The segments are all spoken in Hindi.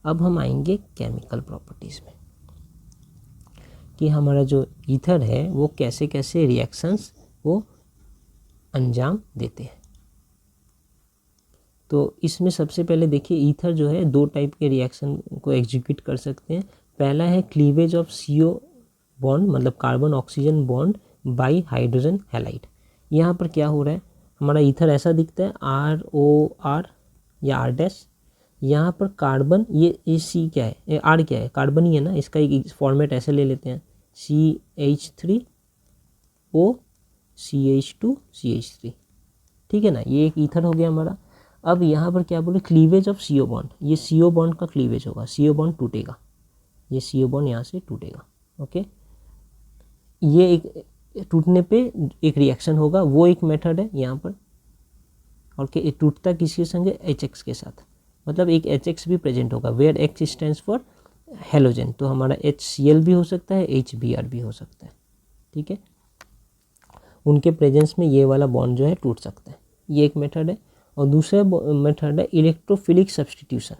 अब हम आएंगे केमिकल प्रॉपर्टीज़ में कि हमारा जो ईथर है वो कैसे कैसे रिएक्शंस वो अंजाम देते हैं। तो इसमें सबसे पहले देखिए ईथर जो है दो टाइप के रिएक्शन को एग्जीक्यूट कर सकते हैं। पहला है क्लीवेज ऑफ CO बॉन्ड, मतलब carbon oxygen bond by hydrogen halide. यहाँ पर क्या हो रहा है, हमारा ईथर ऐसा दिखता है ROR या R डैश। यहाँ पर कार्बन ये C क्या है, ये R क्या है, कार्बन ही है ना, इसका एक फॉर्मेट ऐसे ले लेते हैं CH3O CH2 CH3, ठीक है ना, ये एक ईथर हो गया हमारा। अब यहाँ पर क्या बोले, क्लीवेज ऑफ CO बॉन्ड, ये CO बॉन्ड का क्लीवेज होगा, CO बॉन्ड टूटेगा, ये CO बॉन्ड यहाँ से टूटेगा। ओके, ये एक टूटने पे एक रिएक्शन होगा, वो एक मेथड है यहाँ पर। और कि टूटता किसके संग है, HX के साथ, मतलब एक HX भी प्रेजेंट होगा, where X stands for halogen, तो हमारा HCl भी हो सकता है, HBr भी हो सकता है, ठीक है। उनके प्रेजेंस में ये वाला बॉन्ड जो है टूट सकता है, ये एक मेथड है। और दूसरा मेथड है इलेक्ट्रोफिलिक सब्सटीट्यूशन।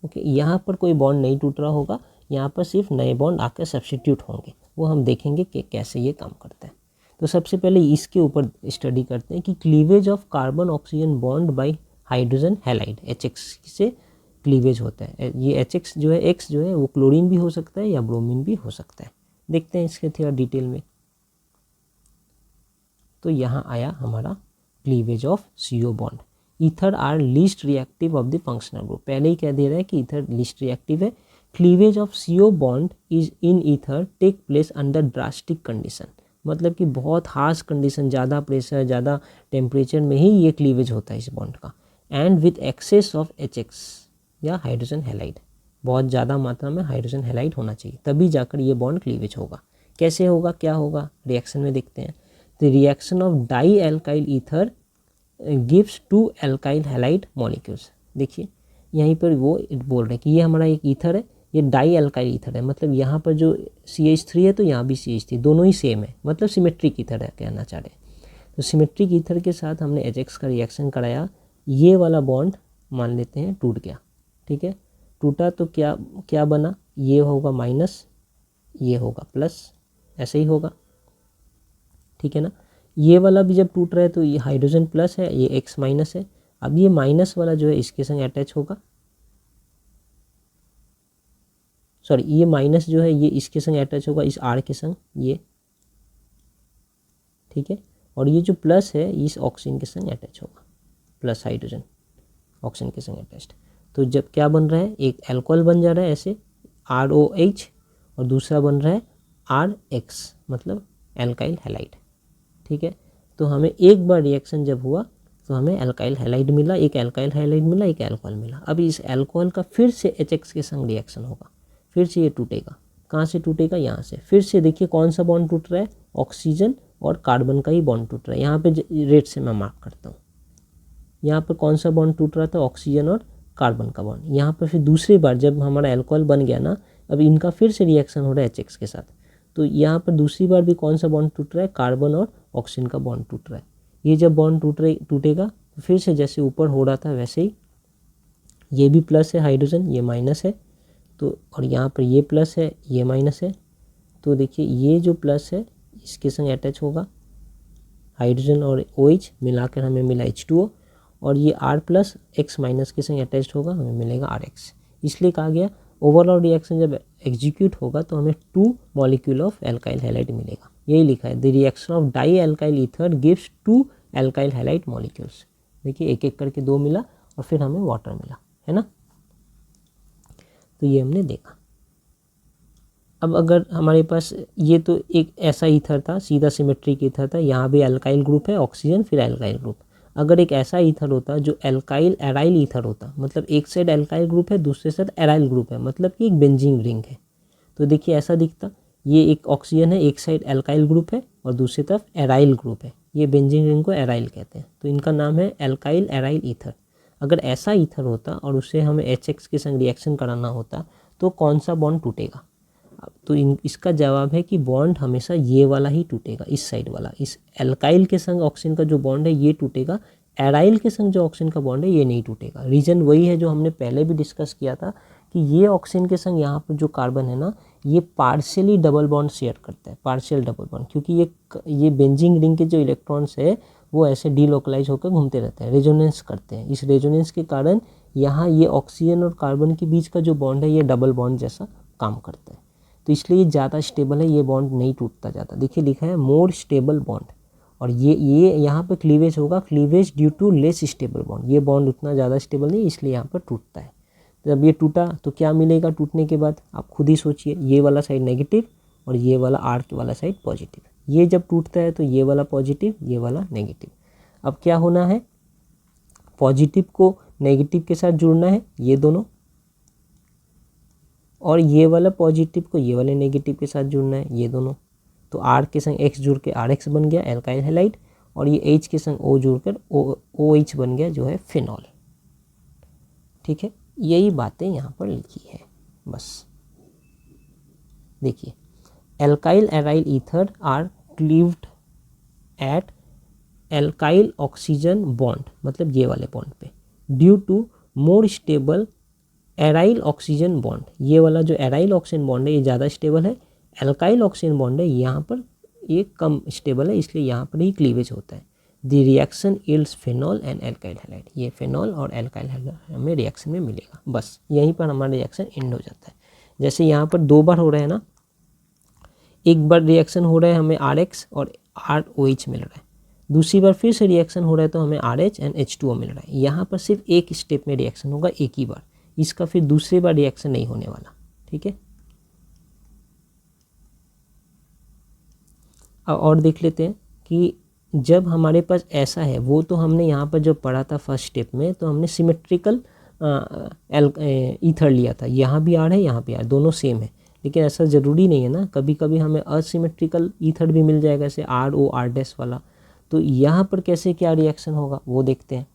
ओके, यहाँ पर कोई बॉन्ड नहीं टूट रहा होगा, यहाँ पर सिर्फ नए बॉन्ड आकर सब्सटीट्यूट होंगे, वो हम देखेंगे कि कैसे ये काम करता है। तो सबसे पहले इसके ऊपर स्टडी करते हैं कि cleavage of carbon oxygen bond by hydrogen halide, HX से क्लीवेज होता है। ये HX जो है, X जो है वो क्लोरीन भी हो सकता है या ब्रोमीन भी हो सकता है। देखते हैं इसके थोड़ा डिटेल में। तो यहाँ आया हमारा cleavage of CO bond. Ether are least reactive of the functional group, पहले ही कह दे रहा है कि ईथर लीस्ट रिएक्टिव है। Cleavage of CO bond is in ether take place under drastic condition, मतलब कि बहुत हार्श कंडीशन, ज़्यादा प्रेशर, ज़्यादा टेम्परेचर में ही ये क्लीवेज होता है इस बॉन्ड का। And with excess of HX या हाइड्रोजन हैलाइड, बहुत ज़्यादा मात्रा में हाइड्रोजन हैलाइड होना चाहिए, तभी जाकर ये बॉन्ड क्लीवेज होगा। कैसे होगा, क्या होगा, रिएक्शन में देखते हैं। The reaction of di alkyl ether gives 2 alkyl halide molecules. देखिए यहीं पर वो बोल रहे हैं कि ये हमारा एक ईथर है, ये डाई एल्काइल ईथर है, मतलब यहाँ पर जो CH3 है तो यहाँ भी CH3, दोनों ही सेम है, मतलब सिमेट्रिक ईथर है कहना चाह रहे हैं। तो सिमेट्रिक ईथर के साथ हमने HX का रिएक्शन कराया, ये वाला बॉन्ड मान लेते हैं टूट गया, ठीक है। टूटा तो क्या क्या बना, ये होगा माइनस, ये होगा प्लस, ऐसे ही होगा, ठीक है ना। ये वाला भी जब टूट रहा है तो ये हाइड्रोजन प्लस है, ये X माइनस है। अब ये माइनस वाला जो है इसके संग अटैच होगा, सॉरी ये माइनस जो है ये इसके संग अटैच होगा, इस R के संग, ये ठीक है। और ये जो प्लस है इस ऑक्सीजन के संग अटैच होगा, प्लस हाइड्रोजन ऑक्सीजन के संग अटैच्ड। तो जब क्या बन रहा है, एक अल्कोहल बन जा रहा है ऐसे ROH, और दूसरा बन रहा है RX, मतलब एल्काइल हैलाइड, ठीक है। तो हमें एक बार रिएक्शन जब हुआ तो हमें एल्काइल हैलाइड मिला, एक एल्काइल हैलाइड मिला, एक अल्कोहल मिला। अब इस अल्कोहल का फिर से HX के संग रिएक्शन होगा, फिर से ये टूटेगा, कहाँ से टूटेगा, यहाँ से। फिर से देखिए कौन सा बॉन्ड टूट रहा है, ऑक्सीजन और कार्बन का ही बॉन्ड टूट रहा है। यहाँ पे रेड से मैं मार्क करता हूँ, यहाँ पर कौन सा बॉन्ड टूट रहा था, ऑक्सीजन और कार्बन का बॉन्ड। यहाँ पर फिर दूसरी बार जब हमारा अल्कोहल बन गया ना, अब इनका फिर से रिएक्शन हो रहा है HX के साथ, तो यहाँ पर दूसरी बार भी कौन सा बॉन्ड टूट रहा है, कार्बन और ऑक्सीजन का बॉन्ड टूट रहा है। ये जब बॉन्ड टूटेगा तो फिर से जैसे ऊपर हो रहा था वैसे ही, ये भी प्लस है हाइड्रोजन, ये माइनस है, तो और यहाँ पर ये प्लस है, ये माइनस है। तो देखिए ये जो प्लस है इसके संग अटैच होगा, हाइड्रोजन और OH मिलाकर हमें मिला H2O, और ये R प्लस X माइनस के संग अटैच होगा, हमें मिलेगा RX। इसलिए कहा गया ओवरऑल रिएक्शन जब एग्जीक्यूट होगा तो हमें 2 मॉलिक्यूल ऑफ एल्काइल हैलाइड मिलेगा, यही लिखा है, the reaction of di alkyl ether gives 2 alkyl halide molecules. देखिए एक एक करके 2 मिला और फिर हमें वाटर मिला, है ना। तो ये हमने देखा। अब अगर हमारे पास ये तो एक ऐसा ईथर था, सीधा सिमेट्रिक ईथर था, यहाँ भी एल्काइल ग्रुप है, ऑक्सीजन फिर एल्काइल ग्रुप। अगर एक ऐसा ईथर होता जो एल्काइल एराइल ईथर होता, मतलब एक साइड एल्काइल ग्रुप है दूसरे साइड एराइल ग्रुप है, मतलब कि एक बेंजीन रिंग है, तो देखिए ऐसा दिखता, ये एक ऑक्सीजन है, एक साइड एल्काइल ग्रुप है और दूसरी तरफ एराइल ग्रुप है, ये बेंजीन रिंग को एराइल कहते हैं, तो इनका नाम है एल्काइल एराइल ईथर। अगर ऐसा ईथर होता और उससे हमें HX के संग रिएक्शन कराना होता तो कौन सा बॉन्ड टूटेगा, तो इसका जवाब है कि बॉन्ड हमेशा ये वाला ही टूटेगा, इस साइड वाला, इस एल्काइल के संग ऑक्सीजन का जो बॉन्ड है ये टूटेगा, एराइल के संग जो ऑक्सीजन का बॉन्ड है ये नहीं टूटेगा। रीज़न वही है जो हमने पहले भी डिस्कस किया था कि ये ऑक्सीजन के संग यहाँ पर जो कार्बन है ना, ये पार्शियली डबल बॉन्ड शेयर करता है, पार्शियल डबल बॉन्ड, क्योंकि ये बेंजीन रिंग के जो इलेक्ट्रॉन्स है वो ऐसे डीलोकलाइज होकर घूमते रहते हैं, रेजोनेंस करते हैं। इस रेजोनेंस के कारण यहाँ ये ऑक्सीजन और कार्बन के बीच का जो बॉन्ड है ये डबल बॉन्ड जैसा काम करता है, तो इसलिए ये ज़्यादा स्टेबल है, ये बॉन्ड नहीं टूटता जाता। देखिए लिखा है मोर स्टेबल बॉन्ड, और ये यहाँ पे क्लीवेज होगा, cleavage due to less stable bond, ये बॉन्ड उतना ज़्यादा स्टेबल नहीं, इसलिए यहाँ पर टूटता है। जब ये टूटा तो क्या मिलेगा टूटने के बाद, आप खुद ही सोचिए, ये वाला साइड नेगेटिव और ये वाला आर्क वाला साइड पॉजिटिव। ये जब टूटता है तो ये वाला पॉजिटिव, ये वाला नेगेटिव। अब क्या होना है, पॉजिटिव को नेगेटिव के साथ जुड़ना है, ये दोनों, और ये वाला पॉजिटिव को ये वाले नेगेटिव के साथ जुड़ना है, ये दोनों। तो आर के संग एक्स जुड़ के आर एक्स बन गया एल्काइल हैलाइड, और ये एच के संग ओ जुड़कर ओ एच बन गया जो है फिनॉल। ठीक है, यही बातें यहाँ पर लिखी है बस। देखिए, alkyl aryl ether are cleaved at alkyl oxygen bond, मतलब ये वाले बॉन्ड पे, due to more stable aryl oxygen bond. ये वाला जो एराइल ऑक्सीजन बॉन्ड है ये ज़्यादा स्टेबल है, एल्काइल ऑक्सीजन बॉन्ड है यहाँ पर ये कम स्टेबल है, इसलिए यहाँ पर ही क्लीवेज होता है। The reaction yields phenol and alkyl halide, ये फिनॉल और एल्काइल हैलाइड हमें रिएक्शन में मिलेगा। बस यहीं पर हमारा रिएक्शन एंड हो जाता है। जैसे यहाँ पर 2 बार हो रहा है ना, एक बार रिएक्शन हो रहा है हमें RH और ROH मिल रहा है, दूसरी बार फिर से रिएक्शन हो रहा है तो हमें RH एंड H2O मिल रहा है। यहाँ पर सिर्फ एक स्टेप में रिएक्शन होगा, एक ही बार, इसका फिर दूसरी बार रिएक्शन नहीं होने वाला। ठीक है, और देख लेते हैं कि जब हमारे पास ऐसा है, वो तो हमने यहाँ पर जब पढ़ा था फर्स्ट स्टेप में, तो हमने सिमेट्रिकल ईथर लिया था, यहाँ भी आर है यहाँ भी आर, दोनों सेम है। लेकिन ऐसा ज़रूरी नहीं है ना, कभी कभी हमें असिमेट्रिकल ईथर भी मिल जाएगा, जैसे RO R- वाला। तो यहाँ पर कैसे क्या रिएक्शन होगा वो देखते हैं।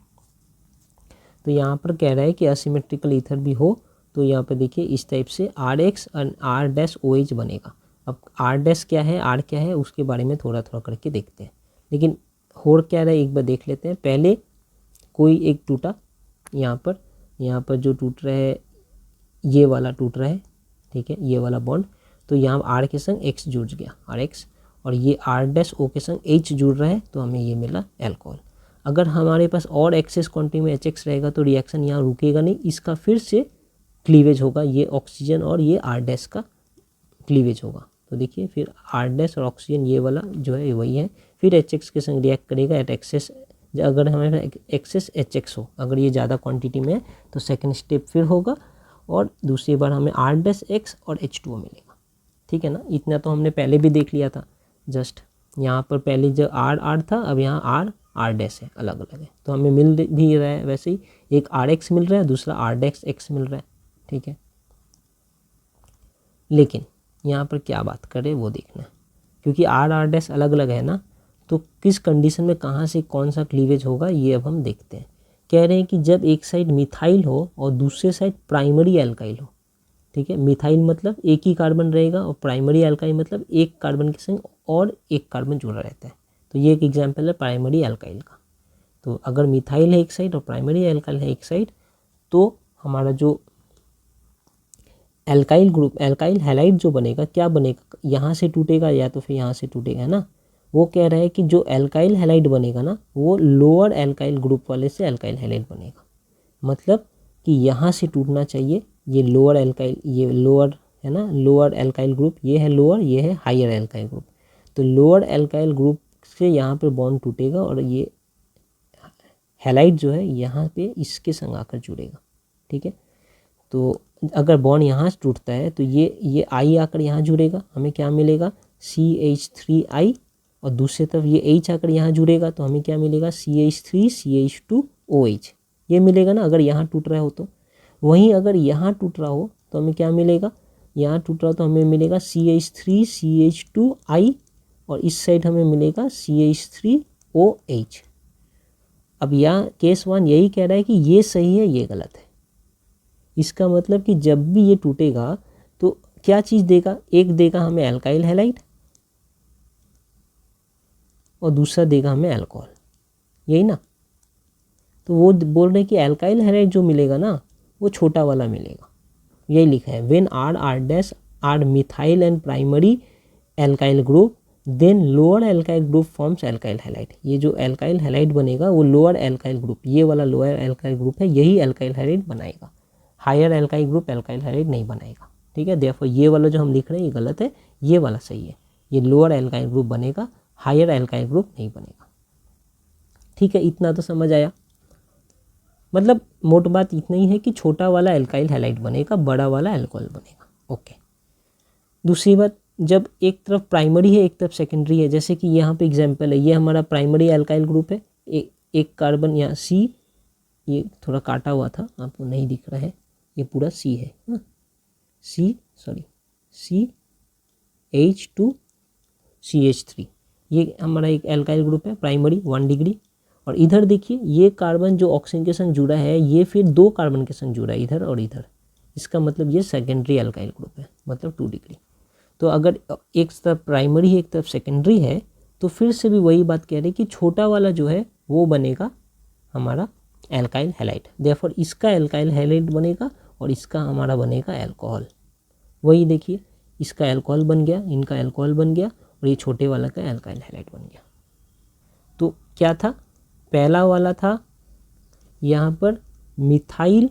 तो यहाँ पर कह रहा है कि असिमेट्रिकल ईथर भी हो, तो यहाँ पर देखिए इस टाइप से RH और R-OH बनेगा। अब R- क्या है, R क्या है, उसके बारे में थोड़ा थोड़ा करके देखते हैं। लेकिन हो क्या रहा है एक बार देख लेते हैं। पहले कोई एक टूटा, यहाँ पर जो टूट रहा है ये वाला टूट रहा है, ठीक है, ये वाला बॉन्ड। तो यहाँ R के संग X जुड़ गया, RX, और ये R-O के संग H जुड़ रहा है, तो हमें ये मिला एल्कोहल। अगर हमारे पास और एक्सेस क्वांटिटी में HX रहेगा तो रिएक्शन यहाँ रुकेगा नहीं, इसका फिर से क्लीवेज होगा, ये ऑक्सीजन और ये R- का क्लीवेज होगा। तो देखिए फिर R- और ऑक्सीजन ये वाला जो है वही है, फिर HX के संग रिएक्ट करेगा एट एक्सेस। अगर हमारे एक्सेस HX हो, अगर ये ज़्यादा क्वांटिटी में है तो सेकंड स्टेप फिर होगा, और दूसरी बार हमें R-X और H2O मिलेगा। ठीक है ना, इतना तो हमने पहले भी देख लिया था। जस्ट यहाँ पर पहले जो R था, अब यहाँ R- है, अलग अलग है, तो हमें मिल भी रहा है वैसे ही, एक RX मिल रहा है, दूसरा R-X मिल रहा है। ठीक है, लेकिन यहाँ पर क्या बात करें वो देखना है, क्योंकि R अलग अलग है ना, तो किस कंडीशन में कहाँ से कौन सा क्लीवेज होगा ये अब हम देखते हैं। कह रहे हैं कि जब एक साइड मिथाइल हो और दूसरे साइड प्राइमरी एल्काइल हो। ठीक है, मिथाइल मतलब एक ही कार्बन रहेगा, और प्राइमरी एल्काइल मतलब एक कार्बन के संग और एक कार्बन जुड़ा रहता है। तो ये एक एग्जाम्पल है प्राइमरी एल्काइल का। तो अगर मिथाइल है एक साइड और प्राइमरी एल्काइल है एक साइड, तो हमारा जो एल्काइल ग्रुप, एल्काइल हैलाइड जो बनेगा, क्या बनेगा, यहाँ से टूटेगा या तो फिर यहाँ से टूटेगा, है ना। वो कह रहा है कि जो एल्काइल हैलाइड बनेगा ना, वो लोअर एल्काइल ग्रुप वाले से एल्काइल हैलाइड बनेगा। मतलब कि यहाँ से टूटना चाहिए, ये लोअर एल्काइल, ये लोअर है ना, लोअर एल्काइल ग्रुप, ये है लोअर, ये है हायर एल्काइल ग्रुप। तो लोअर एल्काइल ग्रुप से यहाँ पे बॉन्ड टूटेगा, और ये हैलाइड जो है यहाँ पे इसके संग आकर जुड़ेगा। ठीक है, तो अगर बॉन्ड यहाँ से टूटता है तो ये I आकर यहाँ जुड़ेगा, हमें क्या मिलेगा, CH3I, और दूसरी तरफ ये H आकर यहाँ जुड़ेगा तो हमें क्या मिलेगा, CH3CH2OH, ये मिलेगा ना, अगर यहाँ टूट रहा हो तो। वहीं अगर यहाँ टूट रहा हो तो हमें क्या मिलेगा, यहाँ टूट रहा तो हमें मिलेगा CH3CH2I, और इस साइड हमें मिलेगा CH3OH। अब यहाँ केस 1 यही कह रहा है कि ये सही है ये गलत है। इसका मतलब कि जब भी ये टूटेगा तो क्या चीज़ देगा, एक देगा हमें एल्काइल हैलाइड और दूसरा देगा हमें अल्कोहल, यही ना। तो वो बोल रहे हैं कि एल्काइल हैलाइड जो मिलेगा ना वो छोटा वाला मिलेगा, यही लिखा है, when R R dash R methyl and primary alkyl group then lower alkyl group forms alkyl halide. ये जो एल्काइल हैलाइड बनेगा वो लोअर एल्काइल ग्रुप, ये वाला लोअर एल्काइल ग्रुप है, यही एल्काइल हैलाइड बनाएगा। Higher alkyl group alkyl halide नहीं बनाएगा, ठीक है। देयरफॉर ये वाला जो हम लिख रहे हैं ये गलत है, ये वाला सही है। ये लोअर एल्काइल ग्रुप बनेगा, हायर एल्काइल ग्रुप नहीं बनेगा, ठीक है। इतना तो समझ आया। मतलब मोट बात इतना ही है कि छोटा वाला एल्काइल हैलाइड बनेगा, बड़ा वाला अल्कोहल बनेगा, ओके। दूसरी बात, जब एक तरफ प्राइमरी है एक तरफ सेकेंडरी है, जैसे कि यहाँ पे एग्जांपल है, ये हमारा प्राइमरी एल्काइल ग्रुप है, एक कार्बन यहाँ C, ये थोड़ा काटा हुआ था आपको नहीं दिख रहा है, ये पूरा C है, CH2CH3, ये हमारा एक एल्काइल ग्रुप है प्राइमरी 1 डिग्री। और इधर देखिए ये कार्बन जो ऑक्सीजन के संग जुड़ा है ये फिर 2 कार्बन के संग जुड़ा है, इधर और इधर, इसका मतलब ये सेकेंडरी एल्काइल ग्रुप है, मतलब 2 डिग्री। तो अगर एक तरफ प्राइमरी है एक तरफ सेकेंडरी है तो फिर से भी वही बात कह रहे हैं कि छोटा वाला जो है वो बनेगा हमारा एल्काइल हैलाइड। देयरफॉर इसका एल्काइल हैलाइड बनेगा और इसका हमारा बनेगा अल्कोहल। वही देखिए इसका अल्कोहल बन गया, इनका अल्कोहल बन गया और ये छोटे वाला का एल्काइल हैलाइड बन गया। तो क्या था, पहला वाला था यहाँ पर मिथाइल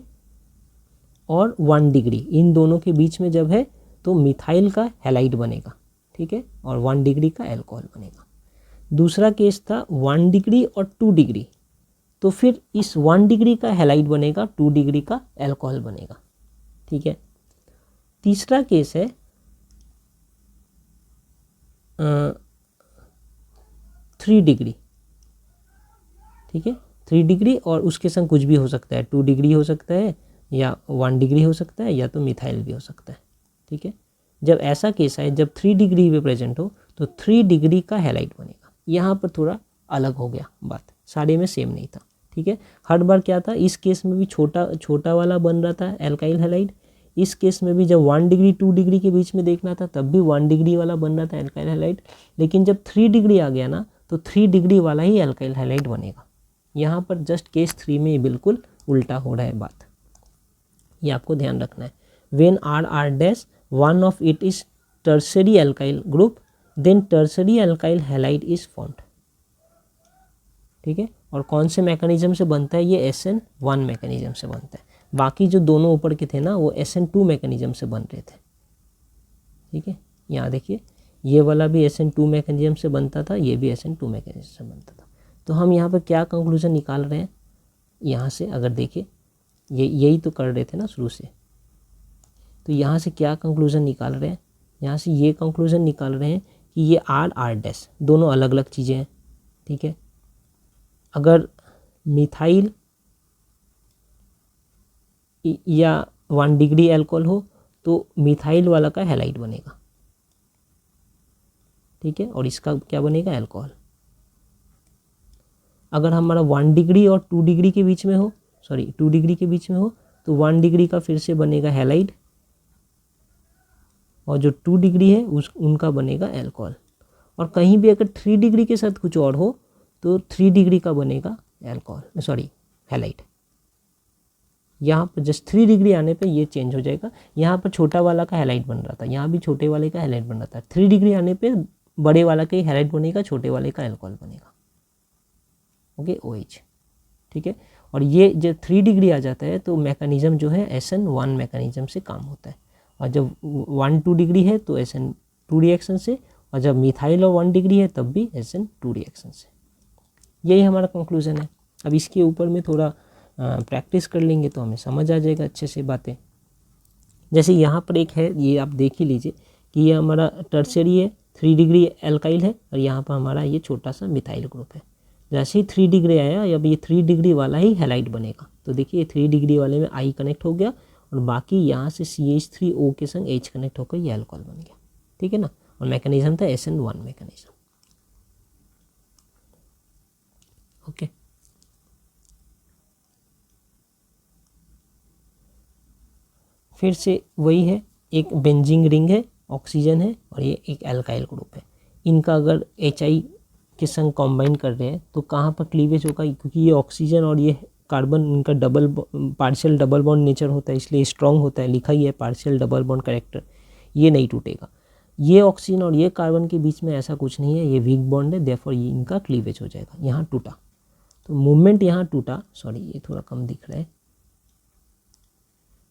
और 1 डिग्री, इन दोनों के बीच में जब है तो मिथाइल का हैलाइड बनेगा, ठीक है, और 1 डिग्री का अल्कोहल बनेगा। दूसरा केस था 1 डिग्री और 2 डिग्री, तो फिर इस 1 डिग्री का हैलाइड बनेगा, 2 डिग्री का अल्कोहल बनेगा, ठीक है। तीसरा केस है 3 डिग्री, ठीक है, 3 डिग्री और उसके संग कुछ भी हो सकता है, 2 डिग्री हो सकता है या 1 डिग्री हो सकता है या तो मिथाइल भी हो सकता है, ठीक है। जब ऐसा केस है जब 3 डिग्री पे प्रेजेंट हो तो 3 डिग्री का हैलाइड बनेगा। यहाँ पर थोड़ा अलग हो गया बात, सारे में सेम नहीं था, ठीक है। हर बार क्या था, इस केस में भी छोटा वाला बन रहा था एल्काइल हैलाइड, इस केस में भी जब 1 डिग्री 2 डिग्री के बीच में देखना था तब भी 1 डिग्री वाला बन रहा था एल्काइल हैलाइड, लेकिन जब 3 डिग्री आ गया ना तो 3 डिग्री वाला ही एल्काइल हैलाइड बनेगा। यहाँ पर जस्ट केस 3 में बिल्कुल उल्टा हो रहा है बात, ये आपको ध्यान रखना है। When R R dash one of it is tertiary alkyl group then tertiary alkyl halide is formed, ठीक है। और कौन से मैकेनिज्म से बनता है, ये SN1 मैकेनिज्म से बनता है। बाकी जो दोनों ऊपर के थे ना वो SN2 मैकेनिज्म से बन रहे थे, ठीक है। यहाँ देखिए ये वाला भी SN2 मैकेनिज्म से बनता था, ये भी SN2 मैकेनिज्म से बनता था। तो हम यहाँ पर क्या कंक्लूजन निकाल रहे हैं, यहाँ से अगर देखिए यही तो कर रहे थे ना शुरू से, तो यहाँ से क्या कंक्लूजन निकाल रहे हैं, यहाँ से ये कंक्लूजन निकाल रहे हैं कि ये आर डैश दोनों अलग अलग चीज़ें हैं, ठीक है। अगर मिथाइल या 1 डिग्री अल्कोहल हो तो मिथाइल वाला का हैलाइड बनेगा, ठीक है, और इसका क्या बनेगा अल्कोहल। अगर हमारा 1 डिग्री और 2 डिग्री के बीच में हो, 2 डिग्री के बीच में हो तो 1 डिग्री का फिर से बनेगा हैलाइड और जो 2 डिग्री है उनका बनेगा अल्कोहल। और कहीं भी अगर 3 डिग्री के साथ कुछ और हो तो 3 डिग्री का बनेगा अल्कोहल, हैलाइड। यहाँ पर जस्ट 3 डिग्री आने पे ये चेंज हो जाएगा। यहाँ पर छोटा वाला का हैलाइड बन रहा था, यहाँ भी छोटे वाले का हैलाइड बन रहा था। 3 डिग्री आने पे बड़े वाला का ही हैलाइड बनेगा, छोटे वाले का अल्कोहल बनेगा, ओके, OH, ठीक है। और ये जब 3 डिग्री आ जाता है तो मैकेनिज्म जो है SN1 मैकेनिज्म से काम होता है, और जब 1-2 डिग्री है तो SN2 रिएक्शन से, और जब मिथाइल और 1 डिग्री है तब भी SN2 रिएक्शन से। यही हमारा कंक्लूजन है। अब इसके ऊपर में थोड़ा प्रैक्टिस कर लेंगे तो हमें समझ आ जाएगा अच्छे से बातें। जैसे यहाँ पर एक है, ये आप देख ही लीजिए कि ये हमारा टर्सरी है, 3 डिग्री एल्काइल है, और यहाँ पर हमारा ये छोटा सा मिथाइल ग्रुप है। जैसे ही 3 डिग्री आया अब ये 3 डिग्री वाला ही हैलाइड बनेगा। तो देखिए 3 डिग्री वाले में I कनेक्ट हो गया और बाकी यहाँ से CH3O के संग H कनेक्ट होकर ये अल्कोहल बन गया, ठीक है ना। और मैकेनिज्म था SN1 मैकेनिज्म, ओके। फिर से वही है, एक बेंजीन रिंग है, ऑक्सीजन है और ये एक एल्काइल ग्रुप है। इनका अगर HI के संग कॉम्बाइन कर रहे हैं तो कहाँ पर क्लीवेज होगा, क्योंकि ये ऑक्सीजन और ये कार्बन इनका पार्शियल डबल बॉन्ड नेचर होता है, इसलिए स्ट्रॉन्ग होता है, लिखा ही है पार्शियल डबल बॉन्ड कैरेक्टर, ये नहीं टूटेगा। ये ऑक्सीजन और ये कार्बन के बीच में ऐसा कुछ नहीं है, ये वीक बॉन्ड है, देयरफॉर ये इनका क्लीवेज हो जाएगा। यहाँ टूटा तो मूवमेंट यहाँ टूटा, सॉरी ये थोड़ा कम दिख रहा है,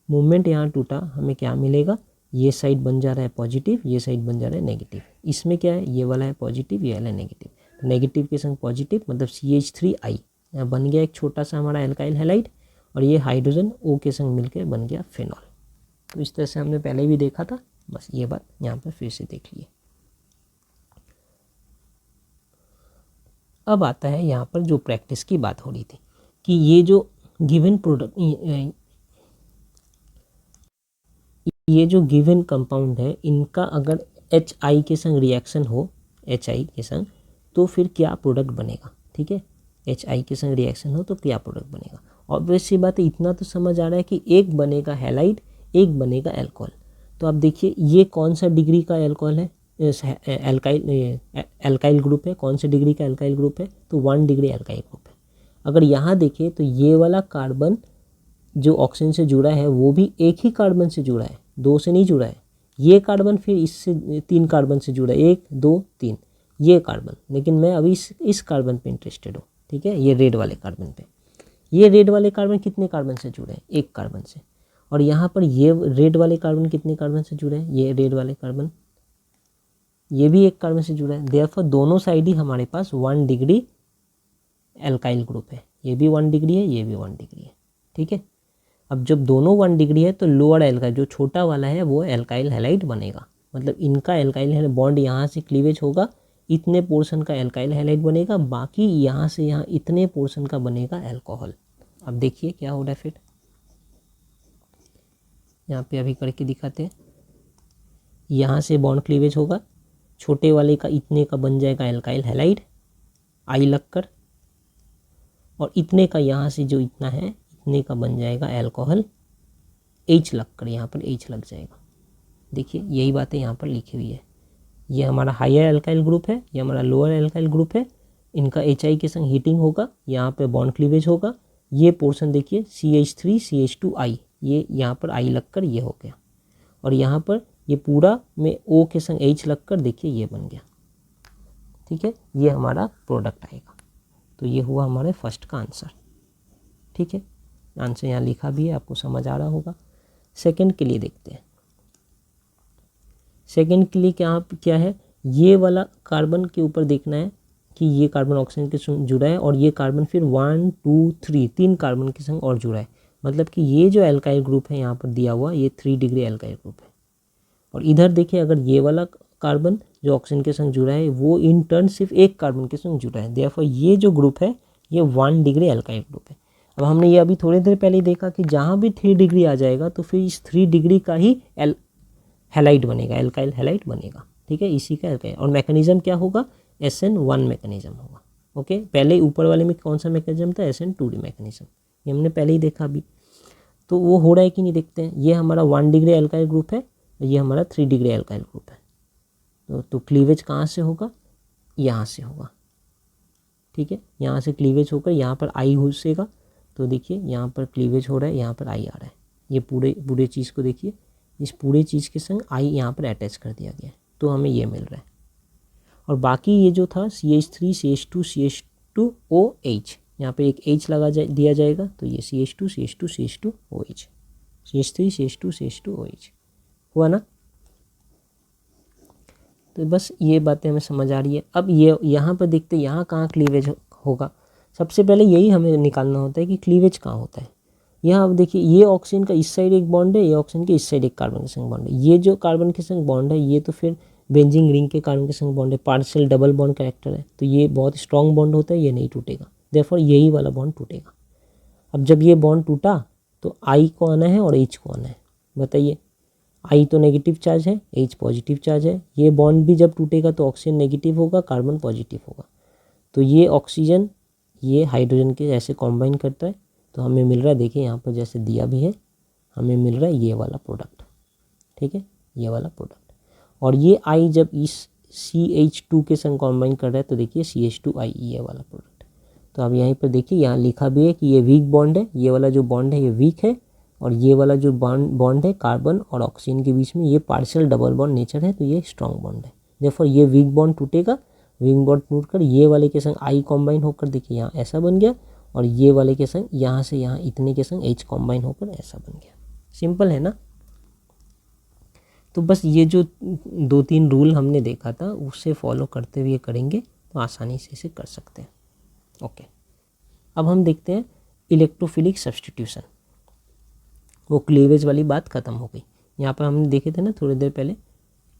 मूवमेंट यहाँ टूटा, हमें क्या मिलेगा, ये साइड बन जा रहा है पॉजिटिव, ये साइड बन जा रहा है नेगेटिव। इसमें क्या है, ये वाला है पॉजिटिव, ये वाला है नेगेटिव, तो नेगेटिव के संग पॉजिटिव मतलब CH3I, यहाँ बन गया एक छोटा सा हमारा एल्काइल हैलाइड, और ये हाइड्रोजन O के संग मिलकर बन गया फिनॉल। तो इस तरह से हमने पहले भी देखा था, बस ये बात यहाँ पर फिर से देख लिए। अब आता है यहाँ पर जो प्रैक्टिस की बात हो रही थी कि ये जो गिवन प्रोडक्ट, ये जो गिवन कंपाउंड है, इनका अगर HI के संग रिएक्शन हो, HI के संग, तो फिर क्या प्रोडक्ट बनेगा। ठीक है, HI के संग रिएक्शन हो तो क्या प्रोडक्ट बनेगा। ऑब्वियस सी बात है, इतना तो समझ आ रहा है कि एक बनेगा हैलाइड, एक बनेगा एल्कोहल। तो आप देखिए ये कौन सा डिग्री का एल्कोहल है, एल्काइल ग्रुप है, कौन से डिग्री का एल्काइल ग्रुप है, तो 1 डिग्री एल्काइल ग्रुप है। अगर यहाँ देखिए तो ये वाला कार्बन जो ऑक्सीजन से जुड़ा है वो भी एक ही कार्बन से जुड़ा है, 2 से नहीं जुड़ा है। ये कार्बन फिर इससे 3 कार्बन से जुड़ा है, 1 2 3 ये कार्बन, लेकिन मैं अभी इस कार्बन पे इंटरेस्टेड हूँ। ठीक है, ये रेड वाले कार्बन पे। ये रेड वाले कार्बन कितने कार्बन से जुड़े हैं, 1 कार्बन से। और यहाँ पर ये रेड वाले कार्बन कितने कार्बन से जुड़े हैं, ये रेड वाले कार्बन, ये भी 1 कार्बन से जुड़ा है। देयरफॉर दोनों साइड ही हमारे पास 1 डिग्री एल्काइल ग्रुप है, ये भी 1 डिग्री है, ये भी 1 डिग्री है। ठीक है, अब जब दोनों 1 डिग्री है तो लोअर एल्काइल जो छोटा वाला है वो एल्काइल हैलाइड बनेगा, मतलब इनका एल्काइल हैलाइड बॉन्ड यहाँ से क्लीवेज होगा, इतने पोर्शन का एल्काइल हैलाइड बनेगा, बाकी यहाँ से यहाँ इतने पोर्शन का बनेगा अल्कोहल। अब देखिए क्या हो रहा है फिर, यहाँ पे अभी करके दिखाते हैं। यहाँ से बॉन्ड क्लीवेज होगा, छोटे वाले का इतने का बन जाएगा एल्काइल हैलाइड I लगकर, और इतने का यहाँ से जो इतना है इतने का बन जाएगा अल्कोहल H लगकर, यहाँ पर H लग जाएगा। देखिए यही बातें यहाँ पर लिखी हुई है, ये हमारा हायर एल्काइल ग्रुप है, ये हमारा लोअर एल्काइल ग्रुप है, इनका HI के संग हीटिंग होगा, यहाँ पे बॉन्ड क्लीवेज होगा, ये पोर्शन देखिए CH3 CH2I, ये यहाँ पर I लगकर ये हो गया, और यहाँ पर ये पूरा में O के संग H लगकर देखिए ये बन गया। ठीक है, ये हमारा प्रोडक्ट आएगा। तो ये हुआ हमारे फर्स्ट का आंसर। ठीक है, आंसर यहाँ लिखा भी है, आपको समझ आ रहा होगा। सेकंड के लिए देखते हैं। सेकंड के लिए क्या है, ये वाला कार्बन के ऊपर देखना है कि ये कार्बन ऑक्सीजन के संग जुड़ा है, और ये कार्बन फिर 1 2 3 3 कार्बन के संग और जुड़ा है, मतलब कि ये जो एल्काइल ग्रुप है यहाँ पर दिया हुआ ये 3 डिग्री एल्काइल ग्रुप है। और इधर देखिए अगर ये वाला कार्बन जो ऑक्सीजन के संग जुड़ा है वो इन टर्न सिर्फ 1 कार्बन के संग जुड़ा है, देयरफॉर ये जो ग्रुप है ये 1 डिग्री एल्काइल ग्रुप है। अब हमने ये अभी थोड़ी देर पहले देखा कि जहाँ भी 3 डिग्री आ जाएगा तो फिर इस 3 डिग्री का ही हैलाइड बनेगा, एल्काइल हैलाइड बनेगा। ठीक है, इसी का एल्काइल, और मैकेनिज्म क्या होगा, SN1 मैकेनिज्म होगा। ओके, पहले ऊपर वाले में कौन सा मैकेनिज्म था, SN2D मैकेनिज्म, ये हमने पहले ही देखा अभी। तो वो हो रहा है कि नहीं देखते हैं। ये हमारा 1 डिग्री एल्काइल ग्रुप है, ये हमारा 3 डिग्री एल्काइल ग्रुप है। तो क्लीवेज कहाँ से होगा, यहाँ से होगा। ठीक है, यहाँ से क्लीवेज होकर यहाँ पर I घुसेगा, तो देखिए यहाँ पर क्लीवेज हो रहा है, यहाँ पर I आ रहा है। ये पूरे चीज़ को देखिए, इस पूरे चीज़ के संग I यहाँ पर अटैच कर दिया गया है, तो हमें ये मिल रहा है। और बाकी ये जो था CH3 CH2 CH2OH, यहाँ पे एक H दिया जाएगा, तो ये CH2 CH2 CH2OH, CH3 CH2 CH2OH हुआ ना। तो बस ये बातें हमें समझ आ रही है। अब ये यहाँ पर देखते हैं यहाँ कहाँ क्लीवेज होगा। सबसे पहले यही हमें निकालना होता है कि क्लीवेज कहाँ होता है। यहाँ अब देखिए ये ऑक्सीजन का इस साइड एक बॉन्ड है, ये ऑक्सीजन के इस साइड एक कार्बन के संग बॉन्ड है। ये जो कार्बन के संग बॉन्ड है ये तो फिर बेंजीन रिंग के कार्बन के संग बॉन्ड है, पार्शियल डबल बॉन्ड कैरेक्टर है, तो ये बहुत स्ट्रॉन्ग बॉन्ड होता है, ये नहीं टूटेगा, देयरफॉर यही वाला बॉन्ड टूटेगा। अब जब ये बॉन्ड टूटा तो I को आना है और H को आना है, बताइए। I तो नेगेटिव चार्ज है, H पॉजिटिव चार्ज है। ये बॉन्ड भी जब टूटेगा तो ऑक्सीजन नेगेटिव होगा, कार्बन पॉजिटिव होगा, तो ये ऑक्सीजन ये हाइड्रोजन के ऐसे कॉम्बाइन करता है, तो हमें मिल रहा है, देखिए यहाँ पर जैसे दिया भी है, हमें मिल रहा है ये वाला प्रोडक्ट। ठीक है, ये वाला प्रोडक्ट। और ये I जब इस CH2 के संग कॉम्बाइन कर रहा है तो देखिए CH2I ये वाला प्रोडक्ट। तो तो अब यहीं पर देखिए यहाँ लिखा भी है कि ये वीक बॉन्ड है, ये वाला जो बॉन्ड है ये वीक है, और ये वाला जो बॉन्ड है कार्बन और ऑक्सीजन के बीच में ये पार्शियल डबल बॉन्ड नेचर है, तो ये स्ट्रॉन्ग बॉन्ड है। देयरफॉर ये वीक बॉन्ड टूटेगा, वीक बॉन्ड टूटकर ये वाले के संग आई कॉम्बाइन होकर देखिए यहाँ ऐसा बन गया, और ये वाले के संग यहाँ से यहाँ इतने के संग H कॉम्बाइन होकर ऐसा बन गया। सिंपल है ना। तो बस ये जो 2-3 रूल हमने देखा था उससे फॉलो करते हुए करेंगे तो आसानी से इसे कर सकते हैं। ओके, अब हम देखते हैं इलेक्ट्रोफिलिक सब्स्टिट्यूशन। वो क्लीवेज वाली बात ख़त्म हो गई। यहाँ पर हमने देखे थे ना थोड़ी देर पहले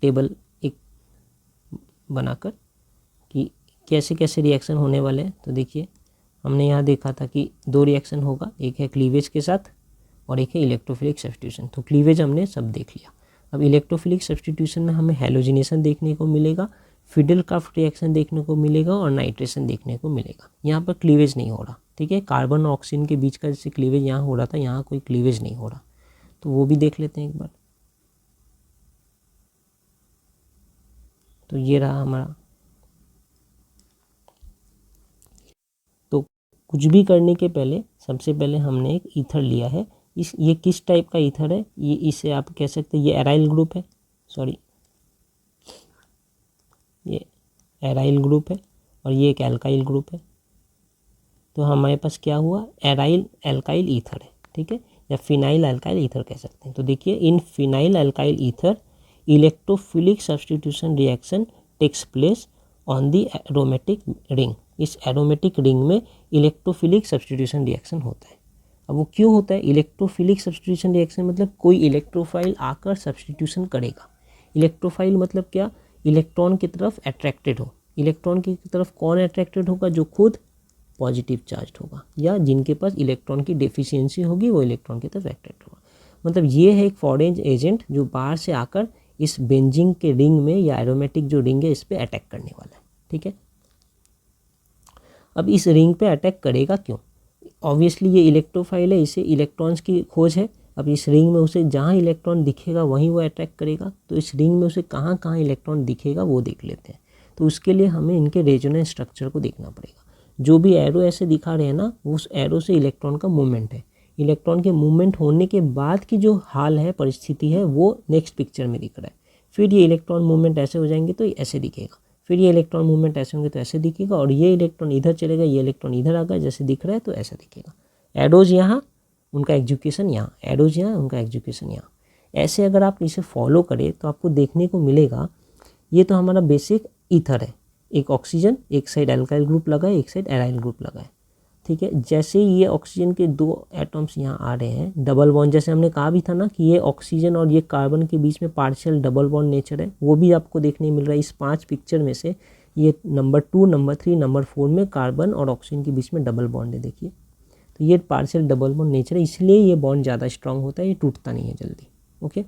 टेबल एक बनाकर कि कैसे कैसे रिएक्शन होने वाले हैं। तो देखिए हमने यहाँ देखा था कि 2 रिएक्शन होगा, एक है क्लीवेज के साथ और एक है इलेक्ट्रोफिलिक सब्स्टिट्यूशन। तो क्लीवेज हमने सब देख लिया। अब इलेक्ट्रोफिलिक सब्स्टिट्यूशन में हमें हैलोजिनेशन देखने को मिलेगा, फिडेल-क्राफ्ट रिएक्शन देखने को मिलेगा और नाइट्रेशन देखने को मिलेगा। यहाँ पर क्लीवेज नहीं हो रहा, ठीक है। कार्बन और ऑक्सीजन के बीच का जैसे क्लीवेज यहाँ हो रहा था, यहाँ कोई क्लीवेज नहीं हो रहा। तो वो भी देख लेते हैं एक बार। तो ये रहा हमारा। तो कुछ भी करने के पहले सबसे पहले हमने एक ईथर लिया है। ये किस टाइप का ईथर है, ये इसे आप कह सकते हैं ये एराइल ग्रुप है, सॉरी ये एराइल ग्रुप है और ये एक एल्काइल ग्रुप है। तो हमारे पास क्या हुआ, एराइल एल्काइल ईथर है, ठीक है, या फिनाइल एल्काइल ईथर कह सकते हैं। तो देखिए in phenyl alkyl ether electrophilic substitution reaction takes place on the aromatic ring. इस एरोमेटिक रिंग में इलेक्ट्रोफिलिक सब्स्टिट्यूशन रिएक्शन होता है। अब वो क्यों होता है इलेक्ट्रोफिलिक सब्स्टिट्यूशन रिएक्शन, मतलब कोई इलेक्ट्रोफाइल आकर सब्स्टिट्यूशन करेगा। इलेक्ट्रोफाइल मतलब क्या, इलेक्ट्रॉन की तरफ अट्रैक्टेड हो। इलेक्ट्रॉन की तरफ कौन अट्रैक्टेड होगा, जो खुद पॉजिटिव चार्ज होगा या जिनके पास इलेक्ट्रॉन की डेफिशिएंसी होगी वो इलेक्ट्रॉन की तरफ अट्रैक्ट होगा। मतलब ये है एक फॉरेन एजेंट जो बाहर से आकर इस बेंजीन के रिंग में या एरोमेटिक जो रिंग है इस पर अटैक करने वाला है, ठीक है। अब इस रिंग पे अटैक करेगा क्यों, ऑब्वियसली ये इलेक्ट्रोफाइल है, इसे इलेक्ट्रॉन्स की खोज है। अब इस रिंग में उसे जहाँ इलेक्ट्रॉन दिखेगा वहीं वो अटैक करेगा। तो इस रिंग में उसे कहाँ कहाँ इलेक्ट्रॉन दिखेगा वो देख लेते हैं। तो उसके लिए हमें इनके रेजोनेंस स्ट्रक्चर को देखना पड़ेगा। जो भी एरो ऐसे दिखा रहे हैं ना, उस एरो से इलेक्ट्रॉन का मूवमेंट है। इलेक्ट्रॉन के मूवमेंट होने के बाद की जो हाल है, परिस्थिति है, वो नेक्स्ट पिक्चर में दिख रहा है। फिर ये इलेक्ट्रॉन मूवमेंट ऐसे हो जाएंगे तो ऐसे दिखेगा, फिर ये इलेक्ट्रॉन मूवमेंट ऐसे होंगे तो ऐसे दिखेगा, और ये इलेक्ट्रॉन इधर चलेगा, ये इलेक्ट्रॉन इधर आ गया जैसे दिख रहा है तो ऐसा दिखेगा। एरोज यहाँ, उनका एग्जीक्यूशन यहाँ, एरोज यहाँ, उनका एग्जीक्यूशन यहाँ। ऐसे अगर आप इसे फॉलो करें तो आपको देखने को मिलेगा, ये तो हमारा बेसिक ईथर है, एक ऑक्सीजन, एक साइड एल्काइल ग्रुप लगा है, एक साइड एराइल ग्रुप लगा है, ठीक है। जैसे ही ये ऑक्सीजन के 2 एटम्स यहाँ आ रहे हैं, डबल बॉन्ड, जैसे हमने कहा भी था ना कि ये ऑक्सीजन और ये कार्बन के बीच में पार्शियल डबल बॉन्ड नेचर है, वो भी आपको देखने मिल रहा है। इस 5 पिक्चर में से ये नंबर 2, नंबर 3, नंबर 4 में कार्बन और ऑक्सीजन के बीच में डबल बॉन्ड है, देखिए। तो ये पार्शियल डबल बॉन्ड नेचर है, इसलिए ये बॉन्ड ज़्यादा स्ट्रांग होता है, ये टूटता नहीं है जल्दी, ओके।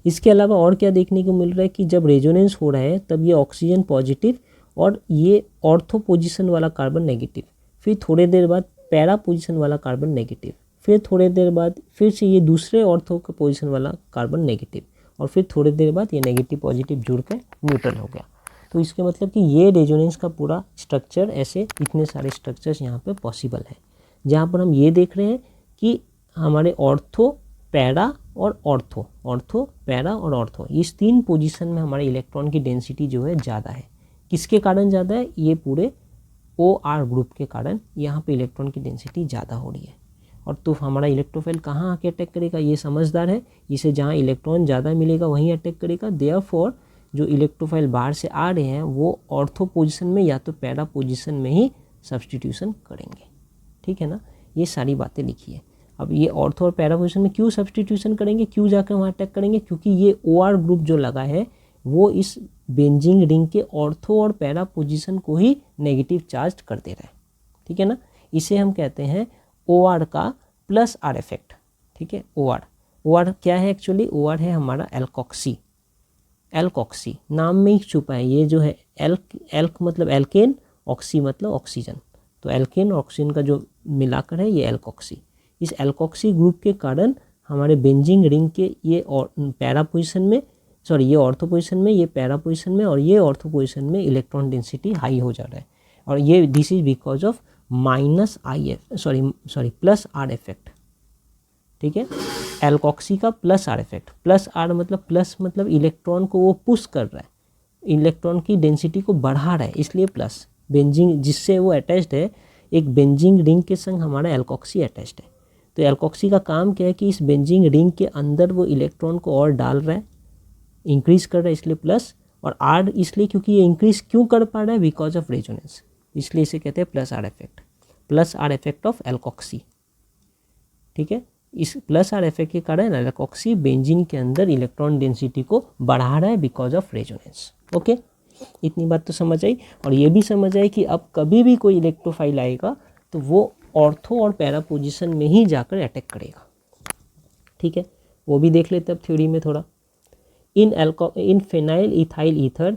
इसके अलावा और क्या देखने को मिल रहा है कि जब रेजोनेंस हो रहा है तब ये ऑक्सीजन पॉजिटिव और ये ऑर्थो पोजीशन वाला कार्बन नेगेटिव, फिर थोड़ी देर बाद पैरा पोजीशन वाला कार्बन नेगेटिव, फिर थोड़ी देर बाद फिर से ये दूसरे ऑर्थो का पोजीशन वाला कार्बन नेगेटिव, और फिर थोड़ी देर बाद ये नेगेटिव पॉजिटिव जुड़कर न्यूट्रल हो गया। तो इसके मतलब कि ये रेजोनेंस का पूरा स्ट्रक्चर, ऐसे इतने सारे स्ट्रक्चर्स यहाँ पे पॉसिबल है, जहाँ पर हम ये देख रहे हैं कि हमारे ऑर्थो, पैरा और ऑर्थो, पैरा और ऑर्थो, इस 3 पोजीशन में हमारे इलेक्ट्रॉन की डेंसिटी जो है ज़्यादा है। किसके कारण ज़्यादा है, ये पूरे OR ग्रुप के कारण यहाँ पे इलेक्ट्रॉन की डेंसिटी ज़्यादा हो रही है। और तो हमारा इलेक्ट्रोफाइल कहाँ आके अटैक करेगा, ये समझदार है, इसे जहाँ इलेक्ट्रॉन ज़्यादा मिलेगा वहीं अटैक करेगा। देयरफॉर जो इलेक्ट्रोफाइल बाहर से आ रहे हैं वो ऑर्थो पोजीशन में या तो पैरा पोजीशन में ही सब्स्टिट्यूशन करेंगे, ठीक है ना। ये सारी बातें लिखी है। अब ये ऑर्थो और पैरा पोजीशन में क्यों सब्स्टिट्यूशन करेंगे, क्यों जाकर वहाँ अटैक करेंगे, क्योंकि ये OR ग्रुप जो लगा है वो इस बेंजीन रिंग के ऑर्थो और पैरा पोजीशन को ही नेगेटिव चार्ज कर दे रहा है, ठीक है ना। इसे हम कहते हैं OR का प्लस R इफेक्ट, ठीक है। OR क्या है एक्चुअली, OR है हमारा एल्कोक्सी, नाम में ही छुपा है। ये जो है एल्क मतलब एल्केन, ऑक्सी मतलब ऑक्सीजन, तो एल्केन और ऑक्सीजन का जो मिलाकर है ये एल्कोक्सी। इस एल्कोक्सी ग्रुप के कारण हमारे बेंजीन रिंग के ये पैरा पोजीशन में, सॉरी ये ऑर्थो पोजीशन में, ये पैरा पोजीशन में और ये ऑर्थो पोजीशन में इलेक्ट्रॉन डेंसिटी हाई हो जा रहा है। और ये this is because of minus I F sorry plus R effect, ठीक है। एल्कोक्सी का plus R effect, plus R मतलब प्लस मतलब इलेक्ट्रॉन को वो पुश कर रहा है, इलेक्ट्रॉन की डेंसिटी को बढ़ा रहा है, इसलिए प्लस। बेंजीन जिससे वो अटैच्ड है, एक बेंजीन रिंग के संग हमारा एल्कोक्सी अटैच्ड है। तो एल्कोक्सी का काम क्या है कि इस बेंजीन रिंग के अंदर वो इलेक्ट्रॉन को और डाल रहा है, इंक्रीज कर रहा है, इसलिए प्लस। और आर इसलिए क्योंकि ये इंक्रीज क्यों कर पा रहा है, बिकॉज ऑफ रेजोनेंस, इसलिए इसे कहते हैं plus R effect, plus R effect of alkoxy, ठीक है। इस प्लस आर इफेक्ट के कारण एल्कोक्सी बेंजीन के अंदर इलेक्ट्रॉन डेंसिटी को बढ़ा रहा है बिकॉज ऑफ रेजोनेंस। ओके, इतनी बात तो समझ आई। और ये भी समझ आई कि अब कभी भी कोई इलेक्ट्रोफाइल आएगा तो वो ऑर्थो और पैरा पोजिशन में ही जाकर अटैक करेगा, ठीक है। वो भी देख लेते अब थ्योरी में थोड़ा। In phenyl ethyl ether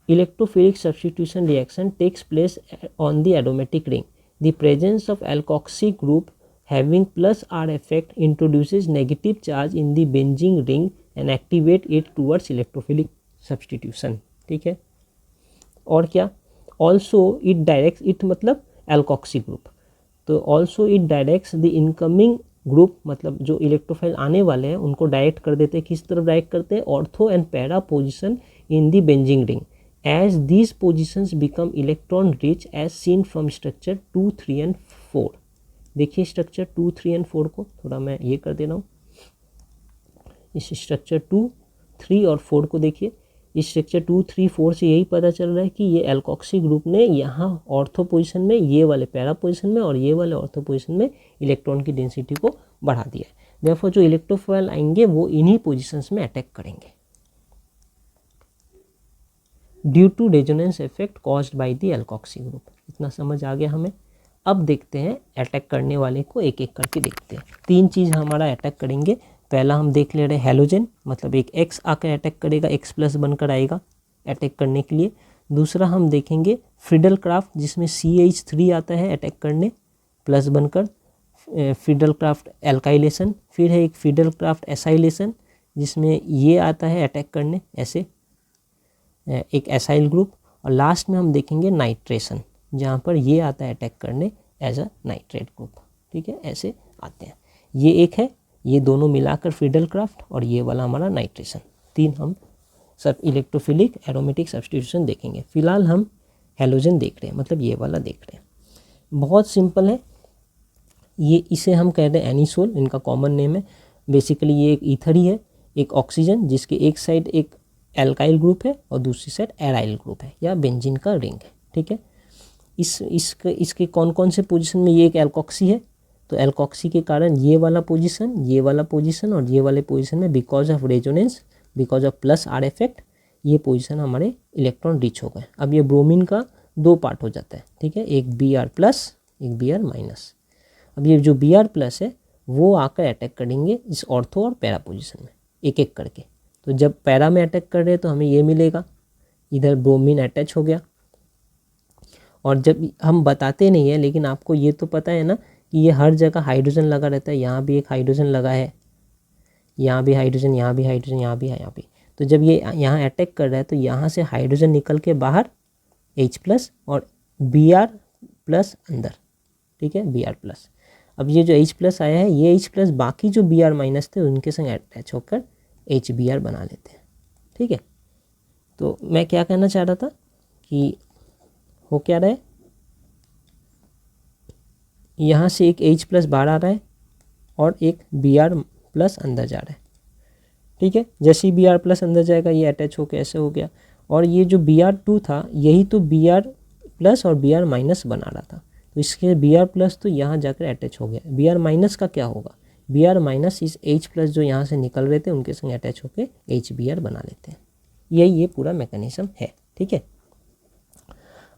electrophilic substitution reaction takes place on the aromatic ring. The presence of alkoxy group having plus R effect introduces negative charge in the benzene ring and activate it towards electrophilic substitution, ठीक है। और क्या, also it directs it मतलब alkoxy group, तो also it directs the incoming group मतलब जो इलेक्ट्रोफाइल आने वाले हैं उनको डायरेक्ट कर देते हैं, किस तरफ डायरेक्ट करते हैं, ortho and para position in the benzene ring as these positions become electron rich as seen from structure 2, 3 and 4। देखिए स्ट्रक्चर 2, 3 and 4 को थोड़ा मैं ये कर दे रहा हूँ। इस स्ट्रक्चर 2, 3 और 4 को देखिए। इस स्ट्रक्चर 2, 3, 4 से यही पता चल रहा है कि ये एल्कोक्सी ग्रुप ने यहाँ ऑर्थो पोजिशन में, ये वाले पैरा पोजिशन में और ये वाले ऑर्थो पोजिशन में इलेक्ट्रॉन की डेंसिटी को बढ़ा दिया है। देयरफॉर जो इलेक्ट्रोफाइल आएंगे वो इन्हीं पोजिशंस में अटैक करेंगे due to resonance effect caused by the alkoxy group. इतना समझ आ गया हमें। अब देखते हैं अटैक करने वाले को एक एक करके देखते हैं। 3 चीज़ हमारा अटैक करेंगे। पहला हम देख ले रहे हैं हैलोजन, मतलब एक X आकर अटैक करेगा, X प्लस बनकर आएगा अटैक करने के लिए। दूसरा हम देखेंगे फ्रीडल क्राफ्ट, जिसमें CH3 आता है अटैक करने प्लस बनकर, फ्रीडल क्राफ्ट एल्काइलेशन। फिर है एक फ्रीडल क्राफ्ट एसाइलेशन, जिसमें ये आता है अटैक करने ऐसे, एक एसाइल ग्रुप। और लास्ट में हम देखेंगे नाइट्रेशन, जहाँ पर ये आता है अटैक करने एज अ नाइट्रेट ग्रुप, ठीक है। ऐसे आते हैं। ये एक है, ये दोनों मिलाकर फ्रीडल क्राफ्ट और ये वाला हमारा नाइट्रेशन। 3 हम सब इलेक्ट्रोफिलिक एरोमेटिक सब्स्टिट्यूशन देखेंगे। फिलहाल हम हैलोजन देख रहे हैं, मतलब ये वाला देख रहे हैं। बहुत सिंपल है ये, इसे हम कह रहे हैं एनिसोल, इनका कॉमन नेम है। बेसिकली ये एक ईथर ही है, एक ऑक्सीजन जिसके एक साइड एक एल्काइल ग्रुप है और दूसरी साइड एराइल ग्रुप है या बेंजीन का रिंग है, ठीक है। इसके कौन कौन से पोजीशन में ये एक एल्कोक्सी है, तो एल्कोक्सी के कारण ये वाला पोजीशन, ये वाला पोजीशन और ये वाले पोजीशन में because of resonance, because of plus R effect, ये पोजीशन हमारे इलेक्ट्रॉन रिच हो गए। अब ये ब्रोमीन का 2 पार्ट हो जाता है, ठीक है, एक Br प्लस, एक Br माइनस। अब ये जो Br प्लस है वो आकर अटैक करेंगे इस ऑर्थो और पैरा पोजिशन में एक एक करके। तो जब पैरा में अटैक कर रहे हैं तो हमें ये मिलेगा, इधर ब्रोमीन अटैच हो गया। और जब हम बताते नहीं है, लेकिन आपको ये तो पता है ना कि ये हर जगह हाइड्रोजन लगा रहता है। यहाँ भी एक हाइड्रोजन लगा है, यहाँ भी हाइड्रोजन, यहाँ भी हाइड्रोजन, यहाँ भी है, यहाँ भी। तो जब ये यहाँ अटैक कर रहा है तो यहाँ से हाइड्रोजन निकल के बाहर H प्लस और Br प्लस अंदर, ठीक है, Br प्लस। अब ये जो H प्लस आया है, ये H प्लस बाकी जो Br माइनस थे उनके संग अटैच होकर HBr बना लेते हैं, ठीक है। तो मैं क्या कहना चाह रहा था कि हो क्या रहा है, यहाँ से एक H प्लस बाहर आ रहा है और एक Br प्लस अंदर जा रहा है, ठीक है। जैसे ही Br प्लस अंदर जाएगा ये अटैच होकर ऐसे हो गया। और ये जो Br2 था यही तो Br प्लस और Br माइनस बना रहा था, तो इसके Br प्लस तो यहाँ जाकर अटैच हो गया। Br माइनस का क्या होगा, Br माइनस इस H प्लस जो यहाँ से निकल रहे थे उनके संग अटैच होकर HBr बना लेते हैं। यही ये पूरा मैकेनिज्म है, ठीक है।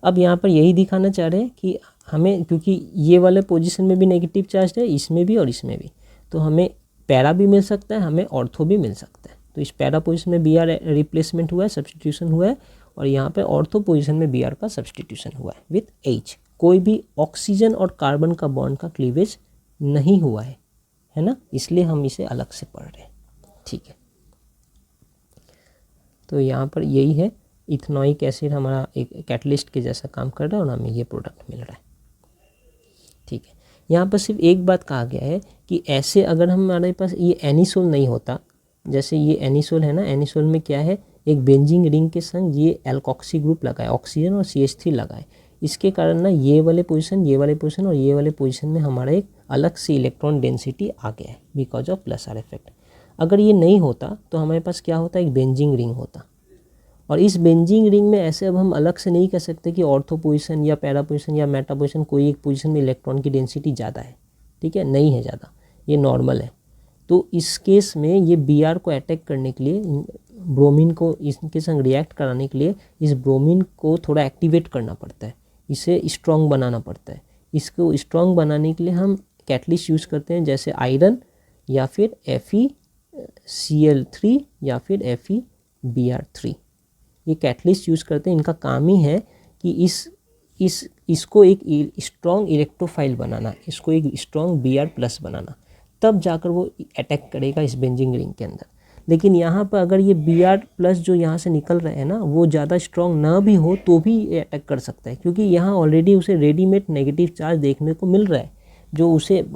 अब यहाँ पर यही दिखाना चाह रहे हैं कि हमें, क्योंकि ये वाले पोजीशन में भी नेगेटिव चार्ज है, इसमें भी और इसमें भी, तो हमें पैरा भी मिल सकता है, हमें ऑर्थो भी मिल सकता है। तो इस पैरा पोजीशन में Br रिप्लेसमेंट हुआ है, सब्सटीट्यूशन हुआ है, और यहाँ पे ऑर्थो पोजीशन में Br का सब्सटीट्यूशन हुआ है विथ H। कोई भी ऑक्सीजन और कार्बन का बॉन्ड का क्लीवेज नहीं हुआ है ना, इसलिए हम इसे अलग से पढ़ रहे हैं, ठीक है। तो यहाँ पर यही है इथेनॉइक एसिड हमारा एक कैटलिस्ट के जैसा काम कर रहा है और हमें ये प्रोडक्ट मिल रहा है। ठीक है, यहाँ पर सिर्फ एक बात कहा गया है कि ऐसे अगर हमारे पास ये एनिसोल नहीं होता, जैसे ये एनिसोल है ना, एनिसोल में क्या है, एक बेंजीन रिंग के संग ये एल्कोक्सी ग्रुप लगा है, ऑक्सीजन और CH3 लगा है, इसके कारण ना ये वाले पोजीशन, ये वाले पोजीशन और ये वाले पोजीशन में हमारा एक अलग से इलेक्ट्रॉन डेंसिटी आ गया है because of plus R effect. अगर ये नहीं होता तो हमारे पास क्या होता, एक बेंजीन रिंग होता, और इस बेंजीन रिंग में ऐसे अब हम अलग से नहीं कह सकते कि ऑर्थो पोजीशन या पैरा पोजीशन या मेटा पोजीशन कोई एक पोजीशन में इलेक्ट्रॉन की डेंसिटी ज़्यादा है, ठीक है, नहीं है ज़्यादा, ये नॉर्मल है। तो इस केस में ये Br को अटैक करने के लिए, ब्रोमीन को इसके संग रिएक्ट कराने के लिए इस ब्रोमीन को थोड़ा एक्टिवेट करना पड़ता है, इसे स्ट्रॉन्ग बनाना पड़ता है। इसको स्ट्रॉन्ग बनाने के लिए हम कैटलिस्ट यूज़ करते हैं, जैसे आयरन या फिर FeCl3 या फिर FeBr3, ये कैटलिस्ट यूज़ करते हैं। इनका काम ही है कि इसको एक स्ट्रॉन्ग इलेक्ट्रोफाइल बनाना, इसको एक स्ट्रॉन्ग Br+ बनाना, तब जाकर वो अटैक करेगा इस बेंजीन रिंग के अंदर। लेकिन यहाँ पर अगर ये Br+ जो यहाँ से निकल रहे हैं ना, वो ज़्यादा स्ट्रॉन्ग ना भी हो तो भी ये अटैक कर सकता है, क्योंकि यहाँ ऑलरेडी उसे रेडीमेड नेगेटिव चार्ज देखने को मिल रहा है जो उसे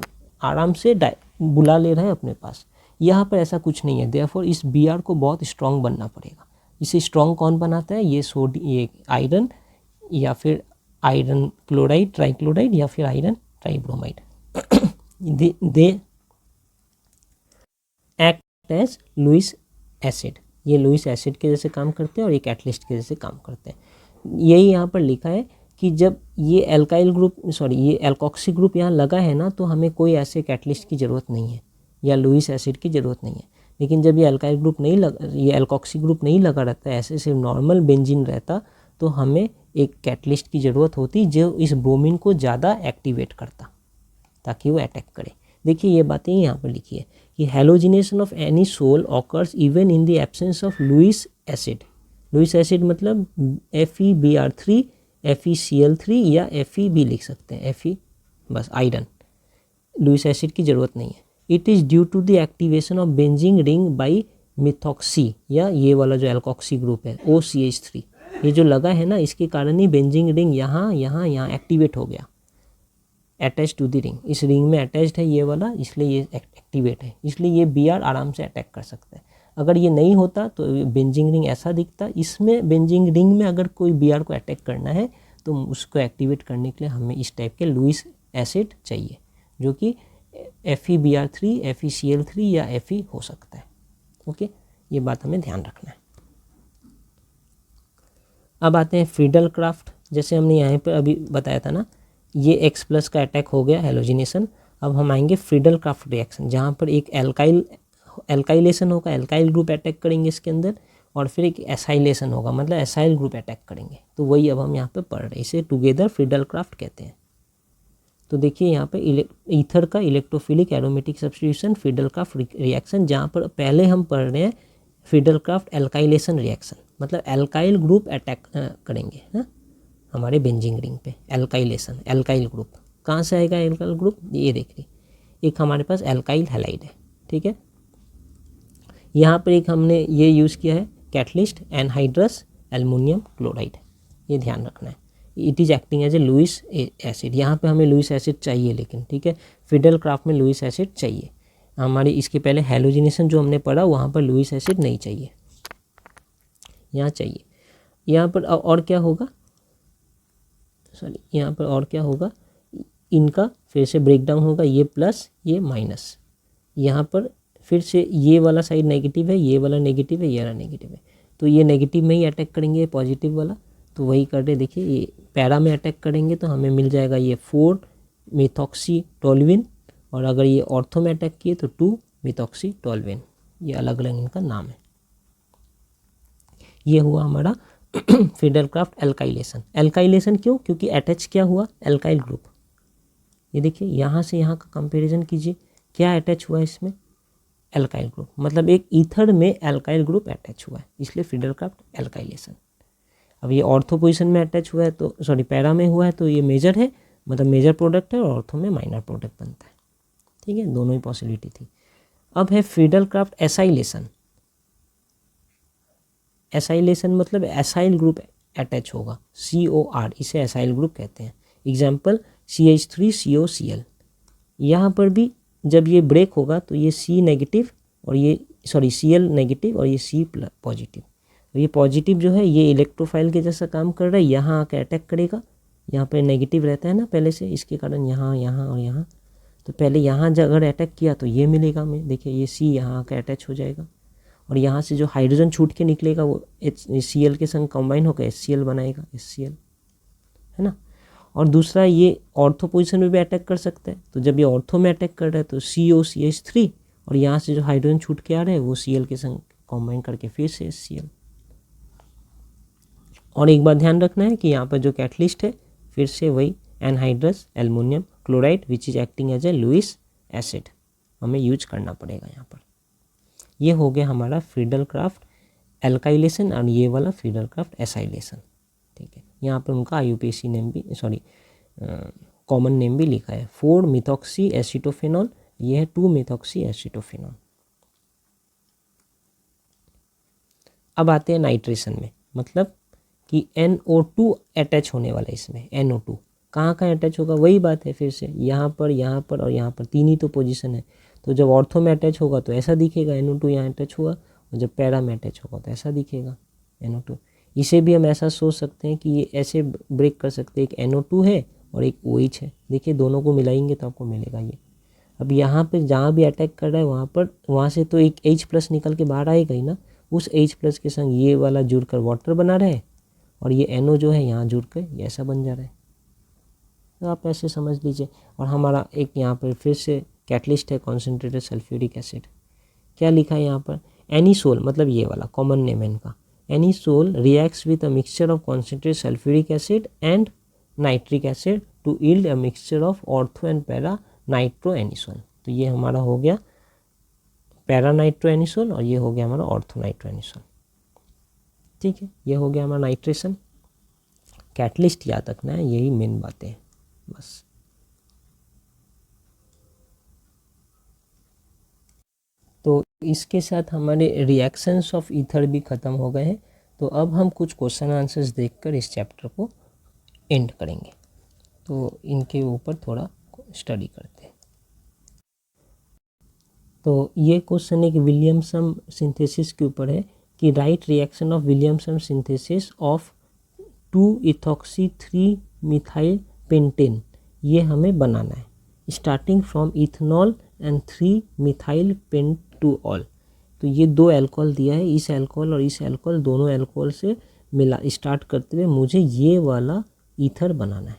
आराम से बुला ले रहा है अपने पास। यहाँ पर ऐसा कुछ नहीं है, देयरफॉर इस Br को बहुत स्ट्रॉन्ग बनना पड़ेगा। इसे स्ट्रॉन्ग कौन बनाता है, ये आयरन या फिर आयरन क्लोराइड, ट्राइक्लोराइड या फिर iron tribromide they act as Lewis acid, ये लुईस एसिड के जैसे काम करते हैं और ये कैटलिस्ट के जैसे काम करते हैं। यही यहाँ पर लिखा है कि जब ये ये एल्कोक्सी ग्रुप यहाँ लगा है ना, तो हमें कोई ऐसे कैटलिस्ट की ज़रूरत नहीं है या लुईस एसिड की ज़रूरत नहीं है। लेकिन जब ये अल्काइल ग्रुप नहीं ये एल्कोक्सी ग्रुप नहीं लगा रहता, ऐसे सिर्फ नॉर्मल बेंजीन रहता, तो हमें एक कैटलिस्ट की ज़रूरत होती जो इस ब्रोमीन को ज़्यादा एक्टिवेट करता ताकि वो अटैक करे। देखिए ये बातें यहाँ पर लिखी है कि halogenation of anisole occurs even in the absence of Lewis acid. Lewis acid मतलब FeBr3, FeCl3 या Fe भी लिख सकते हैं, Fe बस आयरन, लुईस एसिड की ज़रूरत नहीं है। It is due to the activation of benzene ring by methoxy, या ये वाला जो एल्कोक्सी ग्रुप है OCH3, ये जो लगा है ना, इसके कारण ही बेंजीन रिंग यहाँ एक्टिवेट हो गया, अटैच टू द रिंग, इस रिंग में अटैच्ड है ये वाला, इसलिए ये एक्टिवेट है, इसलिए ये Br आराम से अटैक कर सकता है। अगर ये नहीं होता तो बेंजीन रिंग ऐसा दिखता। इसमें बेंजीन रिंग में अगर कोई Br को अटैक करना है तो उसको एक्टिवेट करने के लिए हमें इस टाइप के लुईस एसिड चाहिए, जो कि FeBr3, FeCl3 या Fe हो सकता है। ओके, ये बात हमें ध्यान रखना है। अब आते हैं फ्रीडल क्राफ्ट। जैसे हमने यहाँ पर अभी बताया था ना, ये X+ का अटैक हो गया हेलोजिनेशन। अब हम आएंगे फ्रीडल क्राफ्ट रिएक्शन, जहाँ पर एक एल्काइलेशन होगा, एल्काइल ग्रुप अटैक करेंगे इसके अंदर, और फिर एक एसाइलेशन होगा, मतलब एसाइल ग्रुप अटैक करेंगे। तो वही अब हम यहाँ पे पढ़ रहे हैं, इसे टुगेदर फ्रीडल क्राफ्ट कहते हैं। तो देखिए यहाँ पे ईथर का electrophilic aromatic substitution Friedel craft reaction, जहाँ पर पहले हम पढ़ रहे हैं फ्रीडल क्राफ्ट एल्काइलेशन रिएक्शन, मतलब एल्काइल ग्रुप अटैक करेंगे ना हमारे बेंजीन रिंग पे। एल्काइलेशन, एल्काइल ग्रुप कहाँ से आएगा? एल्काइल ग्रुप ये देखिए, एक हमारे पास एल्काइल हैलाइड है, ठीक है। यहाँ पर एक हमने ये यूज़ किया है कैटलिस्ट एनहाइड्रस एल्युमिनियम क्लोराइड, ये ध्यान रखना है। It is acting as a Lewis acid, यहाँ पे हमें लुईस एसिड चाहिए, लेकिन ठीक है फ्रीडल क्राफ्ट में लुईस एसिड चाहिए हमारी। इसके पहले हैलोजिनेशन जो हमने पढ़ा वहाँ पर लुईस एसिड नहीं चाहिए, यहाँ चाहिए। यहाँ पर और क्या होगा, यहाँ पर और क्या होगा, इनका फिर से ब्रेक डाउन होगा, ये प्लस ये माइनस, यहाँ पर फिर से ये वाला साइड नेगेटिव है, ये वाला नेगेटिव है, ये वाला नेगेटिव है, तो ये नेगेटिव में ही अटैक करेंगे पॉजिटिव वाला, तो वही कर रहे। देखिए ये पैरा में अटैक करेंगे तो हमें मिल जाएगा ये 4 मिथॉक्सीटोल्विन, और अगर ये ऑर्थो में अटैक किए तो 2 मिथॉक्सीटोल्विन, ये अलग अलग इनका नाम है। ये हुआ हमारा फ्रीडल क्राफ्ट एल्काइलेशन। एल्काइलेशन क्यों? क्योंकि अटैच क्या हुआ, एल्काइल ग्रुप। ये देखिए यहाँ से यहाँ का कंपैरिजन कीजिए, क्या अटैच हुआ है इसमें, एल्काइल ग्रुप, मतलब एक ईथर में एल्काइल ग्रुप अटैच हुआ है, इसलिए फ्रीडल क्राफ्ट एल्काइलेशन। अब ये ऑर्थो पोजीशन में अटैच हुआ है तो पैरा में हुआ है तो ये मेजर है, मतलब मेजर प्रोडक्ट है, और ऑर्थो में माइनर प्रोडक्ट बनता है, ठीक है, दोनों ही पॉसिबिलिटी थी। अब है फ्रीडल क्राफ्ट एसाइलेशन। एसाइलेशन मतलब एसाइल ग्रुप अटैच होगा, COR, इसे एसाइल ग्रुप कहते हैं। Example CH3COCl। यहाँ पर भी जब ये ब्रेक होगा तो ये C नेगेटिव और ये Cl नेगेटिव और ये C पॉजिटिव। तो ये पॉजिटिव जो है ये इलेक्ट्रोफाइल के जैसा काम कर रहा है, यहाँ आकर अटैक करेगा। यहाँ पर नेगेटिव रहता है ना पहले से, इसके कारण यहाँ यहाँ और यहाँ, तो पहले यहाँ अगर अटैक किया तो ये मिलेगा हमें, देखिए ये C यहाँ आकर अटैच हो जाएगा और यहाँ से जो हाइड्रोजन छूट के निकलेगा वो Cl के संग कंबाइन होकर HCl बनाएगा, HCl, है ना। और दूसरा ये ऑर्थो पोजीशन में भी अटैक कर सकता है, तो जब ये ऑर्थो में अटैक कर रहा है तो COCH3 और यहाँ से जो हाइड्रोजन छूट के आ रहे हैं वो Cl के संग कंबाइन करके फिर से HCl। और एक बात ध्यान रखना है कि यहाँ पर जो कैटलिस्ट है फिर से वही anhydrous aluminium chloride which is acting as a Lewis acid हमें यूज करना पड़ेगा यहाँ पर। ये हो गया हमारा फ्रीडल क्राफ्ट एल्काइलेशन और ये वाला फ्रीडल क्राफ्ट एसाइलेशन, ठीक है। यहाँ पर उनका IUPAC नेम भी कॉमन नेम भी लिखा है, 4-मिथॉक्सी एसिटोफेनॉल, ये है 2-मिथॉक्सी एसिटोफेनॉल। अब आते हैं नाइट्रेशन में, मतलब कि NO2 अटैच होने वाला है इसमें। NO2 कहाँ अटैच होगा, वही बात है फिर से, यहाँ पर और यहाँ पर, तीन ही तो पोजीशन है। तो जब ऑर्थो में अटैच होगा तो ऐसा दिखेगा NO2 यहाँ अटैच हुआ, और जब पैरा में अटैच होगा तो ऐसा दिखेगा NO2। इसे भी हम ऐसा सोच सकते हैं कि ये ऐसे ब्रेक कर सकते हैं, एक NO2 है और एक OH है, देखिए दोनों को मिलाएंगे तो आपको मिलेगा ये। अब यहाँ पे जहाँ भी अटैक कर रहा है वहाँ से तो एक H+ निकल के बाहर आएगा ही ना, उस H+ के संग ये वाला जुड़कर वाटर बना रहा है और ये NO जो है यहाँ जुड़कर ये ऐसा बन जा रहा है, तो आप ऐसे समझ लीजिए। और हमारा एक यहाँ पर फिर से कैटलिस्ट है कॉन्सेंट्रेटेड सल्फ्यूरिक एसिड। क्या लिखा है यहाँ पर, एनिसोल, मतलब ये वाला कॉमन नेम है इनका। Anisole reacts with a mixture of concentrated sulphuric acid and nitric acid to yield a mixture of ortho and para nitro anisole. तो ये हमारा हो गया पैरा नाइट्रो एनिसोल और ये हो गया हमारा ऑर्थो नाइट्रो एनिसोल, ठीक है। ये हो गया हमारा नाइट्रेशन। कैटलिस्ट याद रखना है, यही मेन बातें हैं बस। तो इसके साथ हमारे रिएक्शंस ऑफ ईथर भी ख़त्म हो गए हैं। तो अब हम कुछ क्वेश्चन आंसर्स देखकर इस चैप्टर को एंड करेंगे, तो इनके ऊपर थोड़ा स्टडी करते हैं। तो ये क्वेश्चन एक विलियमसन सिंथेसिस के ऊपर है कि write reaction of Williamson synthesis of two ethoxy three methyl pentane, ये हमें बनाना है starting from ethanol and three methyl pentanol. तो ये दो अल्कोहल दिया है, इस अल्कोहल और इस अल्कोहल दोनों अल्कोहल से मिला स्टार्ट करते हुए मुझे ये वाला ईथर बनाना है,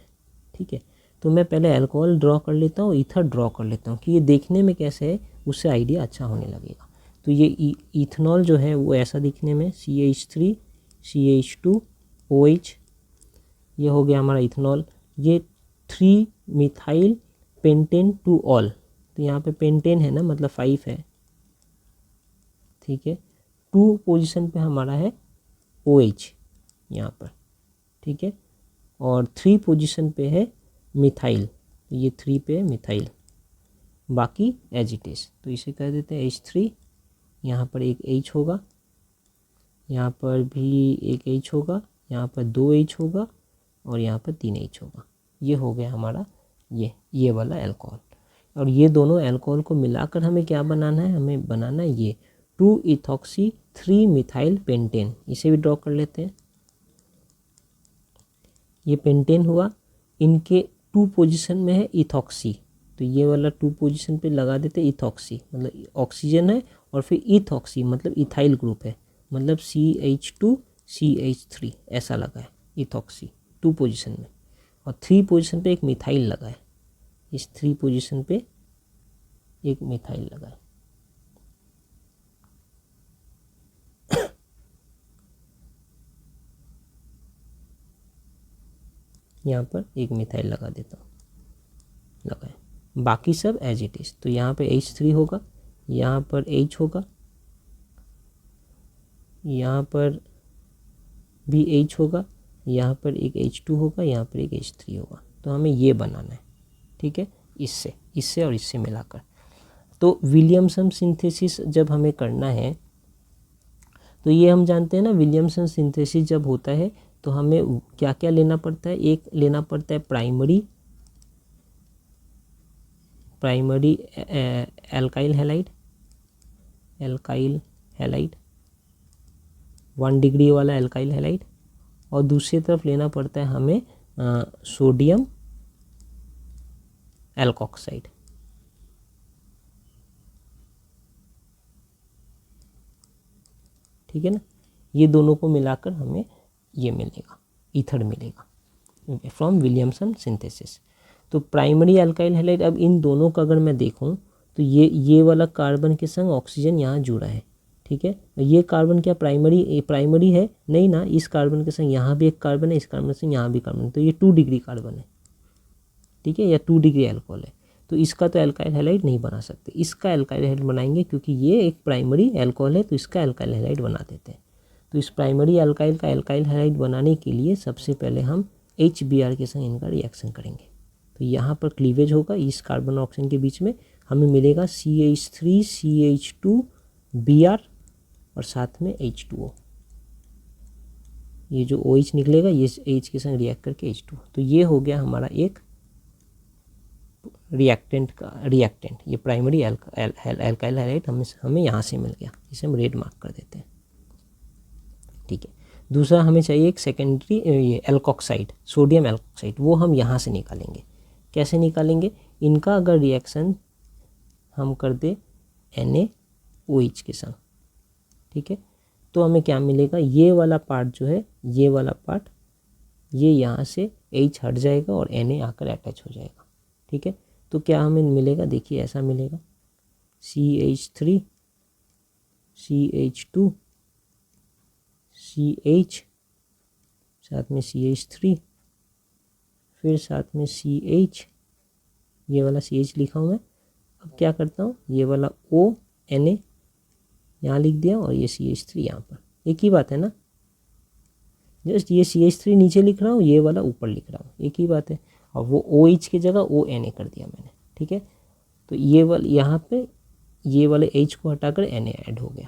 ठीक है। तो मैं पहले अल्कोहल ड्रॉ कर लेता हूँ, ईथर ड्रॉ कर लेता हूँ कि ये देखने में कैसे है, उससे आइडिया अच्छा होने लगेगा। तो ये इथेनॉल जो है वो ऐसा दिखने में CH3 CH2 OH, ये हो गया हमारा इथेनॉल। ये 3-मिथाइल पेंटेन टू ऑल, तो यहाँ पे पेंटेन है ना, मतलब 5 है, ठीक है। 2 पोजीशन पे हमारा है OH यहाँ पर, ठीक है, और 3 पोजीशन पे है मिथाइल, तो ये 3 पे है मिथाइल, बाकी एज इट इज़। तो इसे कह देते हैं H3, यहाँ पर एक H होगा, यहाँ पर भी एक H होगा, यहाँ पर 2 H होगा और यहाँ पर 3 H होगा। ये हो गया हमारा ये वाला अल्कोहल। और ये दोनों अल्कोहल को मिलाकर हमें क्या बनाना है, हमें बनाना है ये 2-इथॉक्सी-3-मिथाइल पेंटेन। इसे भी ड्रॉ कर लेते हैं। ये पेंटेन हुआ, इनके 2 पोजीशन में है इथॉक्सी, तो ये वाला 2 पोजीशन पे लगा देते इथॉक्सी, मतलब ऑक्सीजन है, और फिर इथॉक्सी मतलब इथाइल ग्रुप है, मतलब CH2 CH3 ऐसा लगा है इथॉक्सी 2 पोजीशन में। और 3 पोजीशन पे एक मिथाइल लगा है, इस 3 पोजीशन पे एक मिथाइल लगा है। यहाँ पर एक मिथाइल लगा देता हूँ, लगा है, बाकी सब एज इट इज़। तो यहाँ पे H3 होगा, यहाँ पर H होगा, यहाँ पर भी H होगा, यहाँ पर एक H2 होगा, यहाँ पर एक H3 होगा। तो हमें ये बनाना है, ठीक है, इससे और इससे मिलाकर। तो विलियमसन सिंथेसिस जब हमें करना है तो ये हम जानते हैं ना, विलियमसन सिंथेसिस जब होता है तो हमें क्या क्या लेना पड़ता है। एक लेना पड़ता है प्राइमरी एल्काइल हैलाइड 1 डिग्री वाला एल्काइल हैलाइड, और दूसरी तरफ लेना पड़ता है हमें सोडियम एल्कोक्साइड। ठीक है ना, ये दोनों को मिलाकर हमें ये मिलेगा, ईथर मिलेगा फ्रॉम विलियमसन सिंथेसिस। तो प्राइमरी अल्काइल हैलाइड, अब इन दोनों का अगर मैं देखूं तो ये वाला कार्बन के संग ऑक्सीजन यहाँ जुड़ा है। ठीक है, ये कार्बन क्या प्राइमरी है नहीं ना, इस कार्बन के संग यहाँ भी एक कार्बन है, इस कार्बन से यहाँ भी कार्बन है, तो ये 2 डिग्री कार्बन है। ठीक है, या 2 डिग्री अल्कोहल है, तो इसका तो एल्काइल हैलाइड नहीं बना सकते, इसका एल्काइल हैलाइड बनाएंगे क्योंकि ये एक प्राइमरी अल्कोहल है, तो इसका एल्काइल हैलाइड बना देते हैं। तो इस प्राइमरी अल्काइल का एल्काइल हैलाइड बनाने के लिए सबसे पहले हम HBr के संग इनका रिएक्शन करेंगे। तो यहाँ पर क्लीवेज होगा इस कार्बन और ऑक्सीजन के बीच में, हमें मिलेगा CH3 CH2 Br और साथ में H2O। ये जो OH निकलेगा ये H के संग रिएक्ट करके H2, तो ये हो गया हमारा एक रिएक्टेंट। ये प्राइमरी एल्काइल हैलाइड हमें यहाँ से मिल गया, इसे हम रेड मार्क कर देते हैं। ठीक है, दूसरा हमें चाहिए एक सेकेंडरी ये एल्कोक्साइड, सोडियम एल्कोक्साइड, वो हम यहाँ से निकालेंगे। कैसे निकालेंगे, इनका अगर रिएक्शन हम कर दे NaOH के संग, ठीक है, तो हमें क्या मिलेगा, ये वाला पार्ट जो है, ये वाला पार्ट ये यहाँ से H हट जाएगा और Na आकर अटैच हो जाएगा। ठीक है, तो क्या हमें मिलेगा, देखिए ऐसा मिलेगा CH3 CH2 CH, साथ में CH3, फिर साथ में CH, ये वाला CH लिखा हूँ मैं। अब क्या करता हूँ, ये वाला O Na यहाँ लिख दिया और ये CH3 यहाँ पर, एक ही बात है ना, जस्ट ये CH3 नीचे लिख रहा हूँ, ये वाला ऊपर लिख रहा हूँ, एक ही बात है। और वो OH की जगह ONA कर दिया मैंने। ठीक है, तो ये वाला यहाँ पे ये वाले H को हटाकर Na ऐड हो गया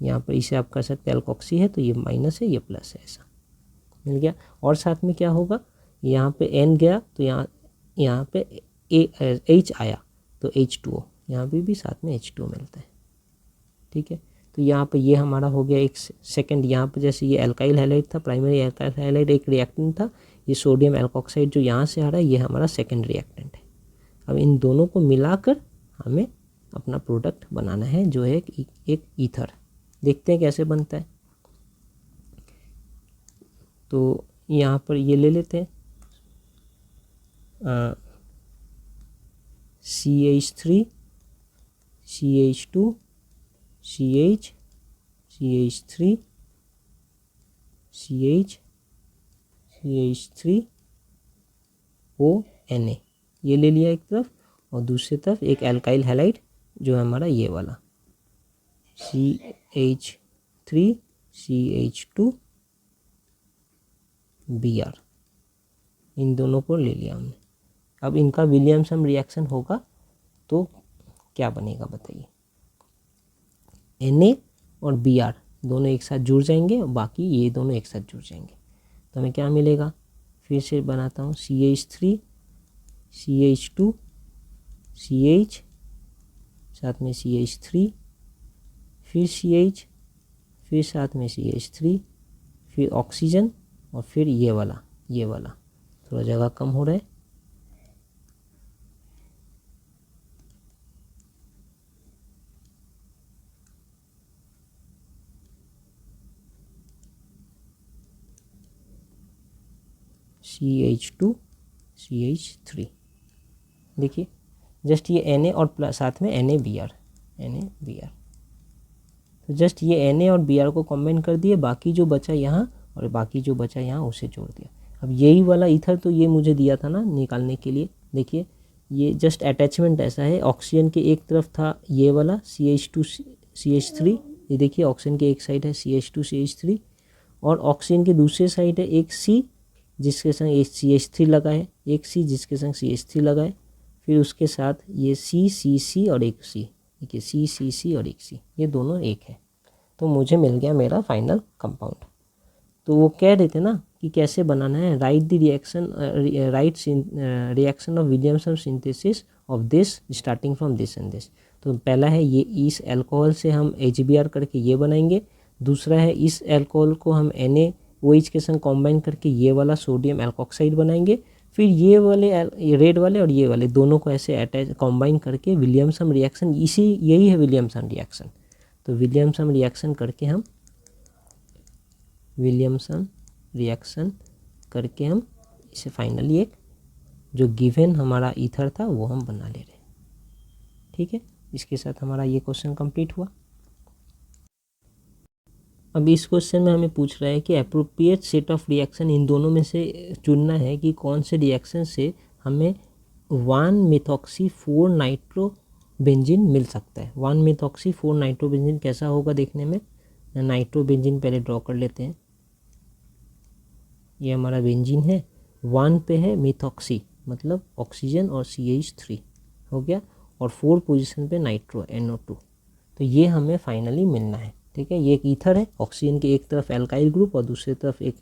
यहाँ पर, इसे आप कर सकते हैं एल्कोक्सी है तो ये माइनस है, ये प्लस है, ऐसा मिल गया। और साथ में क्या होगा, यहाँ पे N गया तो यहाँ पे H आया तो H2O, यहाँ पे भी साथ में H2O मिलता है। ठीक है, तो यहाँ पे ये हमारा हो गया एक सेकंड। यहाँ पे जैसे ये एल्काइल हैलाइड था, प्राइमरी एल्काइल हैलाइड एक रिएक्टेंट था, ये सोडियम एल्कोक्साइड जो यहाँ से आ रहा है ये हमारा सेकंड रिएक्टेंट है। अब इन दोनों को मिलाकर हमें अपना प्रोडक्ट बनाना है जो है एक ईथर। देखते हैं कैसे बनता है। तो यहाँ पर ये ले लेते हैं CH3 CH2 CH CH3 CH CH3 ONA, ये ले लिया एक तरफ, और दूसरी तरफ एक एल्काइल हैलाइड जो है हमारा ये वाला CH3 CH2 Br, इन दोनों को ले लिया हमने। अब इनका विलियमसन रिएक्शन होगा तो क्या बनेगा बताइए, Na और Br दोनों एक साथ जुड़ जाएंगे और बाकी ये दोनों एक साथ जुड़ जाएंगे, तो हमें क्या मिलेगा, फिर से बनाता हूँ CH3 CH2 CH, साथ में CH3, फिर CH, फिर साथ में CH3, फिर ऑक्सीजन, और फिर ये वाला थोड़ा जगह कम हो रहा है। CH2 CH3, देखिए जस्ट ये Na और प्लस साथ में NaBr, तो जस्ट ये Na और Br को कॉम्बाइन कर दिए, बाकी जो बचा यहाँ और बाकी जो बचा यहाँ उसे जोड़ दिया। अब यही वाला ईथर तो ये मुझे दिया था ना निकालने के लिए, देखिए ये जस्ट अटैचमेंट ऐसा है, ऑक्सीजन के एक तरफ था ये वाला CH2 CH3, ये देखिए ऑक्सीजन के एक साइड है CH2 CH3 और ऑक्सीजन के दूसरे साइड है एक C जिसके संग एक CH3 लगा है, एक C जिसके संग CH3 लगा है, फिर उसके साथ ये C C C और एक C, देखिए C C C और एक C, ये दोनों एक है। तो मुझे मिल गया मेरा फाइनल कंपाउंड। तो वो कह रहे थे ना कि कैसे बनाना है, right the reaction, reaction of Williamson synthesis of this starting from this and this. तो पहला है ये इस अल्कोहल से हम HBr करके ये बनाएंगे, दूसरा है इस अल्कोहल को हम NaOH के संग कॉम्बाइन करके ये वाला सोडियम एल्कोक्साइड बनाएंगे, फिर ये वाले रेड वाले और ये वाले दोनों को ऐसे अटैच कॉम्बाइन करके विलियमसन रिएक्शन, यही है विलियमसन रिएक्शन। तो विलियमसन रिएक्शन करके हम इसे फाइनली एक जो गिवन हमारा ईथर था वो हम बना ले रहे हैं। ठीक है, इसके साथ हमारा ये क्वेश्चन कंप्लीट हुआ। अब इस क्वेश्चन में हमें पूछ रहा है कि अप्रोप्रिएट सेट ऑफ रिएक्शन, इन दोनों में से चुनना है कि कौन से रिएक्शन से हमें 1-methoxy-4-नाइट्रोबेंजीन मिल सकता है। 1-methoxy-4-नाइट्रोबेंजीन कैसा होगा देखने में, नाइट्रोबेंजीन पहले ड्रॉ कर लेते हैं। ये हमारा बेंजीन है, 1 पे है मिथॉक्सी मतलब ऑक्सीजन और CH3 हो गया, और 4 पोजीशन पे नाइट्रो NO2। तो ये हमें फाइनली मिलना है। ठीक है, ये एक ईथर है, ऑक्सीजन के एक तरफ एल्काइल ग्रुप और दूसरी तरफ एक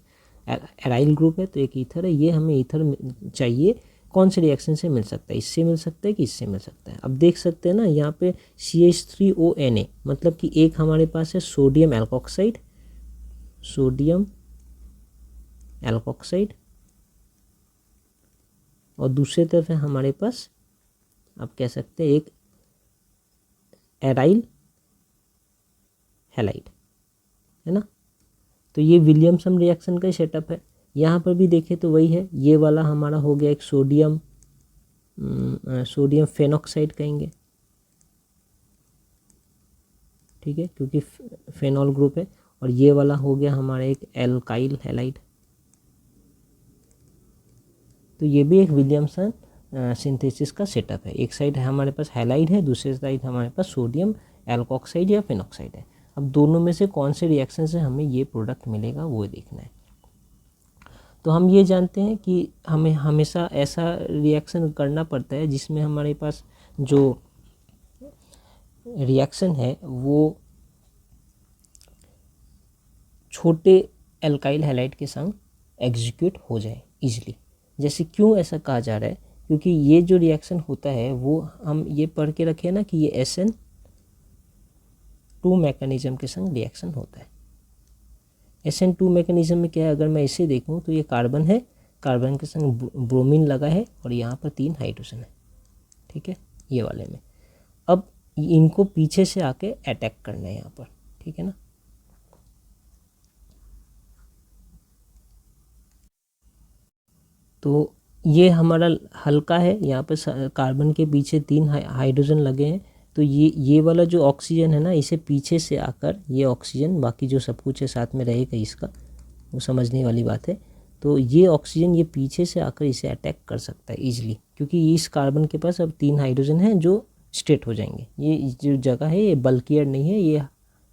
एराइल ग्रुप है, तो एक ईथर है। ये हमें ईथर चाहिए, कौन से रिएक्शन से मिल सकता है, इससे मिल सकता है कि इससे मिल सकता है। अब देख सकते हैं ना यहाँ पे CH3ONa, मतलब कि एक हमारे पास है सोडियम एल्कोक्साइड और दूसरी तरफ है हमारे पास, आप कह सकते हैं, एक एराइल हैलाइड, है ना। तो ये विलियमसन रिएक्शन का सेटअप है। यहाँ पर भी देखें तो वही है, ये वाला हमारा हो गया एक सोडियम फेनॉक्साइड कहेंगे। ठीक है, क्योंकि फेनॉल ग्रुप है, और ये वाला हो गया हमारा एक एल्काइल हैलाइड। तो ये भी एक विलियमसन सिंथेसिस का सेटअप है। एक साइड है हमारे पास हैलाइड है, दूसरी साइड हमारे पास सोडियम एल्कोक्साइड या फेनॉक्साइड है। अब दोनों में से कौन से रिएक्शन से हमें ये प्रोडक्ट मिलेगा वो देखना है। तो हम ये जानते हैं कि हमें हमेशा ऐसा रिएक्शन करना पड़ता है जिसमें हमारे पास जो रिएक्शन है वो छोटे एल्काइल हैलाइड के संग एग्जीक्यूट हो जाए इजीली। जैसे क्यों ऐसा कहा जा रहा है, क्योंकि ये जो रिएक्शन होता है वो हम ये पढ़ के रखे ना कि ये SN2 मैकेनिज्म के संग रिएक्शन होता है। SN2 मैकेनिज्म में क्या है, अगर मैं इसे देखूं तो ये कार्बन है, कार्बन के संग ब्रोमीन लगा है और यहाँ पर 3 हाइड्रोजन है। ठीक है, ये वाले में अब इनको पीछे से आके अटैक करना है यहाँ पर। ठीक है ना, तो ये हमारा हल्का है, यहाँ पर कार्बन के पीछे 3 हाइड्रोजन लगे हैं। तो ये वाला जो ऑक्सीजन है ना, इसे पीछे से आकर ये ऑक्सीजन, बाकी जो सब कुछ है साथ में रहेगा इसका, वो समझने वाली बात है। तो ये ऑक्सीजन ये पीछे से आकर इसे अटैक कर सकता है ईजिली, क्योंकि इस कार्बन के पास अब 3 हाइड्रोजन हैं जो स्ट्रेट हो जाएंगे। ये जो जगह है ये बल्कियर नहीं है, ये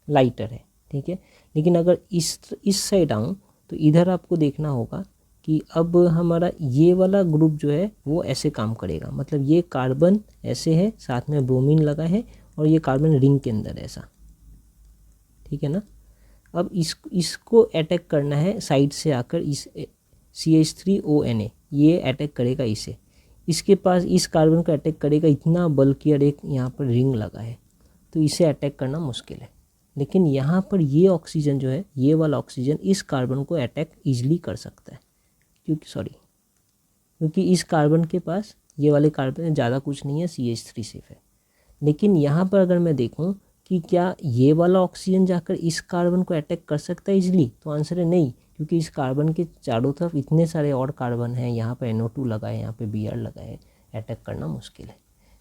लाइटर है। ठीक है, लेकिन अगर इस साइड आऊँ तो इधर आपको देखना होगा कि अब हमारा ये वाला ग्रुप जो है वो ऐसे काम करेगा, मतलब ये कार्बन ऐसे है, साथ में ब्रोमीन लगा है और ये कार्बन रिंग के अंदर ऐसा। ठीक है ना, अब इसको अटैक करना है साइड से आकर, इस CH3ONa ये अटैक करेगा इसे, इसके पास इस कार्बन को अटैक करेगा, इतना बल्कियर एक यहाँ पर रिंग लगा है, तो इसे अटैक करना मुश्किल है। लेकिन यहाँ पर ये ऑक्सीजन जो है, ये वाला ऑक्सीजन इस कार्बन को अटैक ईजिली कर सकता है, क्योंकि इस कार्बन के पास, ये वाले कार्बन ज़्यादा कुछ नहीं है, CH3 सिर्फ है। लेकिन यहाँ पर अगर मैं देखूँ कि क्या ये वाला ऑक्सीजन जाकर इस कार्बन को अटैक कर सकता है इजीली, तो आंसर है नहीं, क्योंकि इस कार्बन के चारों तरफ इतने सारे और कार्बन हैं, यहाँ पर NO2 लगा है, यहाँ पे Br लगा है, अटैक करना मुश्किल है।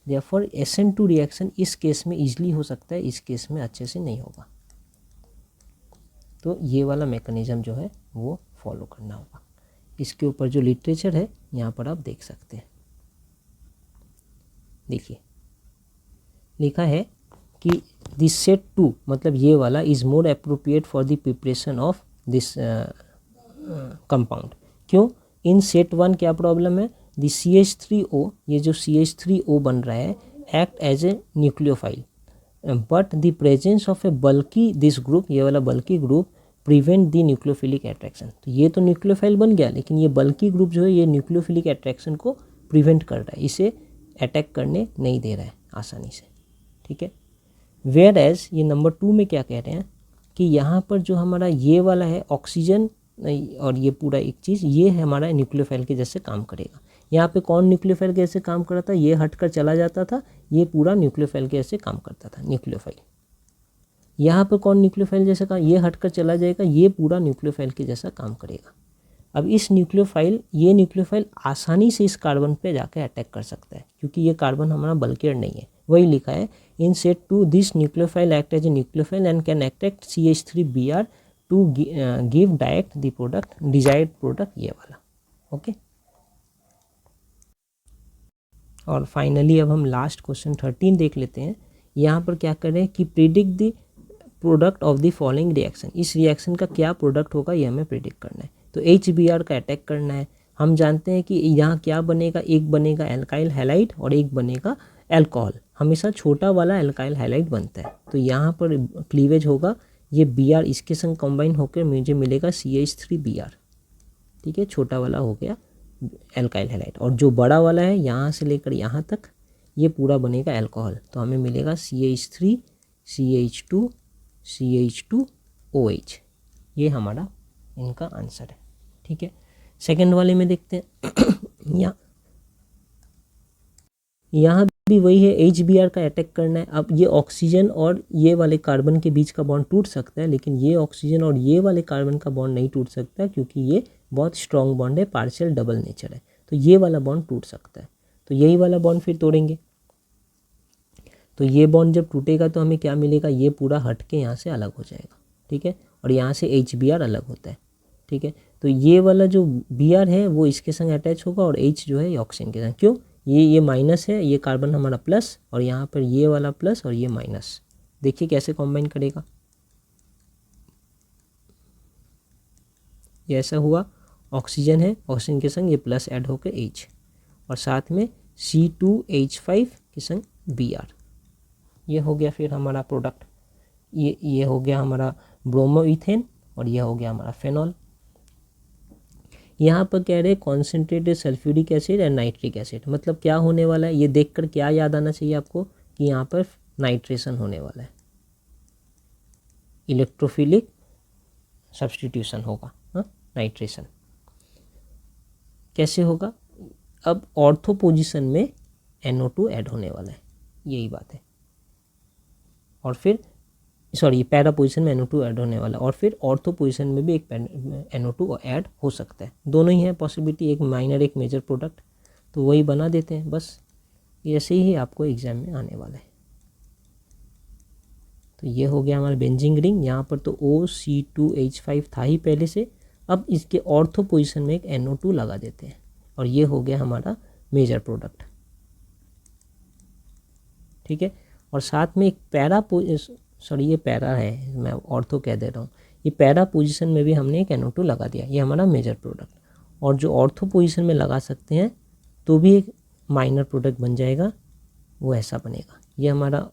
देयरफॉर SN2 रिएक्शन इस केस में ईजिली हो सकता है, इस केस में अच्छे से नहीं होगा। तो ये वाला मैकेनिज्म जो है वो फॉलो करना होगा। इसके ऊपर जो लिटरेचर है यहाँ पर आप देख सकते हैं। देखिए लिखा है कि दिस सेट 2 मतलब ये वाला is more appropriate for the preparation of this compound. क्यों, इन सेट 1 क्या प्रॉब्लम है, द CH3O, ये जो CH3O बन रहा है act as a nucleophile, but the presence of a bulky this group, ये वाला bulky group prevent the nucleophilic attraction. तो ये तो न्यूक्लियोफाइल बन गया, लेकिन ये बल्कि ग्रुप जो है ये न्यूक्लियोफिलिक अट्रैक्शन को प्रिवेंट कर रहा है, इसे अटैक करने नहीं दे रहा है आसानी से, ठीक है। वेयर एज ये नंबर 2 में क्या कह रहे हैं कि यहाँ पर जो हमारा ये वाला है ऑक्सीजन और ये पूरा एक चीज़, ये है हमारा न्यूक्लियोफाइल के जैसे काम करेगा। यहाँ पे कौन न्यूक्लियोफाइल के जैसे काम कर रहा था, ये हटकर चला जाता था, ये पूरा न्यूक्लियोफाइल के जैसे काम करता था न्यूक्लियोफाइल। यहाँ पर कौन न्यूक्लियोफाइल जैसा काम, ये हटकर चला जाएगा, ये पूरा न्यूक्लियोफाइल के जैसा काम करेगा। अब इस ये न्यूक्लियोफाइल आसानी से इस कार्बन पे जाकर अटैक कर सकता है, क्योंकि ये कार्बन हमारा बल्कियर नहीं है। वही लिखा है in set to this nucleophile act as a nucleophile and can attract CH3Br to give direct the product desired product, ये वाला, ओके। और फाइनली अब हम लास्ट क्वेश्चन 13 देख लेते हैं। यहाँ पर क्या करें कि predict the product of the following reaction, इस रिएक्शन का क्या प्रोडक्ट होगा ये हमें प्रिडिक्ट करना है। तो HBr का अटैक करना है। हम जानते हैं कि यहाँ क्या बनेगा, एक बनेगा एल्काइल हैलाइड और एक बनेगा अल्कोहल। हमेशा छोटा वाला एल्काइल हैलाइड बनता है, तो यहाँ पर क्लीवेज होगा, ये Br इसके संग कंबाइन होकर मुझे मिलेगा CH3Br, ठीक है। छोटा वाला हो गया एल्काइल हैलाइड, और जो बड़ा वाला है यहाँ से लेकर यहाँ तक ये पूरा बनेगा अल्कोहल, तो हमें मिलेगा CH3 CH2 CH2OH, ये हमारा इनका आंसर है, ठीक है। सेकंड वाले में देखते हैं यहाँ भी वही है, HBr का अटैक करना है। अब ये ऑक्सीजन और ये वाले कार्बन के बीच का बॉन्ड टूट सकता है, लेकिन ये ऑक्सीजन और ये वाले कार्बन का बॉन्ड नहीं टूट सकता, क्योंकि ये बहुत स्ट्रॉन्ग बॉन्ड है, पार्शियल डबल नेचर है, तो ये वाला बॉन्ड टूट सकता है। तो यही वाला बॉन्ड फिर तोड़ेंगे, तो ये बॉन्ड जब टूटेगा तो हमें क्या मिलेगा, ये पूरा हट के यहाँ से अलग हो जाएगा, ठीक है। और यहाँ से HBr अलग होता है, ठीक है। तो ये वाला जो Br है वो इसके संग अटैच होगा, और H जो है ये ऑक्सीजन के संग। क्यों, ये माइनस है, ये कार्बन हमारा प्लस, और यहाँ पर ये वाला प्लस और ये माइनस, देखिए कैसे कॉम्बाइन करेगा। ये ऐसा हुआ, ऑक्सीजन है, ऑक्सीजन के संग ये प्लस ऐड होकर H, और साथ में C2H5 के संग Br, ये हो गया फिर हमारा प्रोडक्ट। ये हो गया हमारा ब्रोमोइथेन, और ये हो गया हमारा फेनॉल। यहाँ पर कह रहे हैं concentrated sulphuric acid and nitric acid, मतलब क्या होने वाला है, ये देखकर क्या याद आना चाहिए आपको कि यहाँ पर नाइट्रेशन होने वाला है, इलेक्ट्रोफिलिक सब्स्टिट्यूशन होगा, हाँ, नाइट्रेशन। कैसे होगा, अब ऑर्थो पोजीशन में NO2 ऐड होने वाला है, यही बात है, और फिर पैरा पोजीशन में NO2 ऐड होने वाला, और फिर ऑर्थो पोजीशन में भी एक NO2 ऐड हो सकता है, दोनों ही है पॉसिबिलिटी, एक माइनर एक मेजर प्रोडक्ट, तो वही बना देते हैं बस। ऐसे ही आपको एग्जाम में आने वाला है। तो ये हो गया हमारा बेंजीन रिंग, यहाँ पर तो OC2H5 था ही पहले से, अब इसके ऑर्थो पोजीशन में एक NO2 लगा देते हैं, और ये हो गया हमारा मेजर प्रोडक्ट, ठीक है। और साथ में एक ये पैरा है, मैं ऑर्थो कह दे रहा हूँ, ये पैरा पोजीशन में भी हमने एक NO2 लगा दिया, ये हमारा मेजर प्रोडक्ट। और जो ऑर्थो पोजीशन में लगा सकते हैं तो भी एक माइनर प्रोडक्ट बन जाएगा, वो ऐसा बनेगा, ये हमारा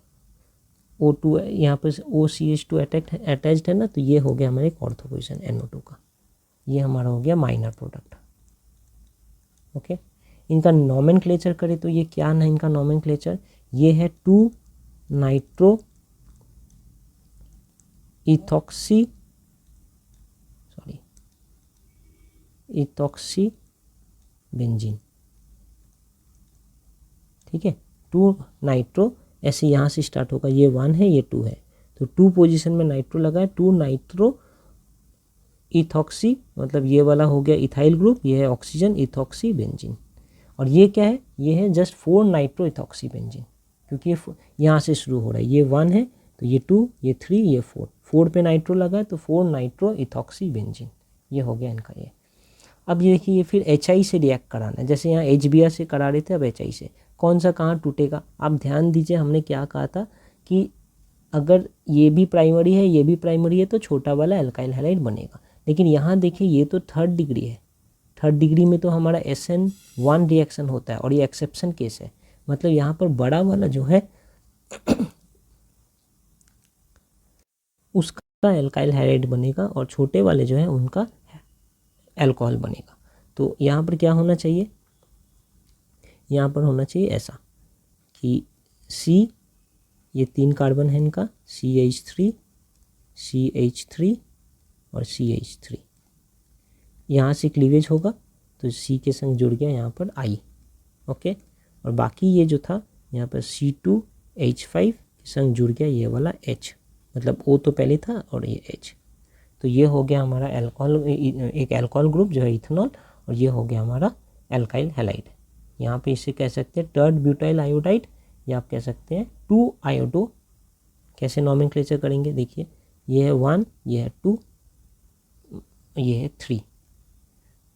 O2 यहाँ पर OCH2 अटैच्ड है ना, तो ये हो गया हमारा एक ऑर्थो पोजीशन NO2 का, ये हमारा हो गया माइनर प्रोडक्ट, ओके। इनका नॉमेनक्लेचर करें तो ये क्या है इनका नॉमेनक्लेचर, ये है 2 नाइट्रो इथॉक्सी बेंजीन, ठीक है। 2 नाइट्रो ऐसे यहाँ से स्टार्ट होगा, ये 1 है ये 2 है, तो 2 पोजीशन में नाइट्रो लगा है, 2 नाइट्रो इथॉक्सी, मतलब ये वाला हो गया इथाइल ग्रुप, ये है ऑक्सीजन इथॉक्सी बेंजीन। और ये क्या है, ये है जस्ट 4 नाइट्रो इथॉक्सी बेंजीन, क्योंकि ये यहाँ से शुरू हो रहा है, ये 1 है तो ये 2 ये 3 ये 4 पे नाइट्रो लगा है, तो 4 नाइट्रो इथॉक्सी बेंजीन, ये हो गया इनका ये। अब ये देखिए, ये फिर HI से रिएक्ट कराना है, जैसे यहाँ HBr से करा रहे थे, अब HI से कौन सा कहाँ टूटेगा। आप ध्यान दीजिए, हमने क्या कहा था कि अगर ये भी प्राइमरी है ये भी प्राइमरी है तो छोटा वाला एल्काइल हैलाइड बनेगा, लेकिन यहाँ देखिए ये तो 3rd डिग्री है, 3rd डिग्री में तो हमारा SN1 रिएक्शन होता है, और ये एक्सेप्शन केस है, मतलब यहाँ पर बड़ा वाला जो है उसका एल्काइल हैलाइड बनेगा और छोटे वाले जो है उनका अल्कोहल बनेगा। तो यहाँ पर क्या होना चाहिए, यहाँ पर होना चाहिए ऐसा कि C, ये 3 कार्बन है इनका, CH3 CH3 और CH3, यहाँ से क्लीवेज होगा तो C के संग जुड़ गया यहाँ पर I, ओके। और बाकी ये जो था यहाँ पर C2H5 के संग जुड़ गया ये वाला H, मतलब O तो पहले था और ये H। तो ये हो गया हमारा अल्कोहल, एक अल्कोहल ग्रुप जो है इथेनॉल, और ये हो गया हमारा एल्काइल हैलाइड। यहाँ पे इसे कह सकते हैं टर्ड ब्यूटाइल आयोडाइड, या आप कह सकते हैं 2 आयोडो। कैसे नॉमेनक्लेचर करेंगे देखिए, ये है 1, ये है 2, ये है 3,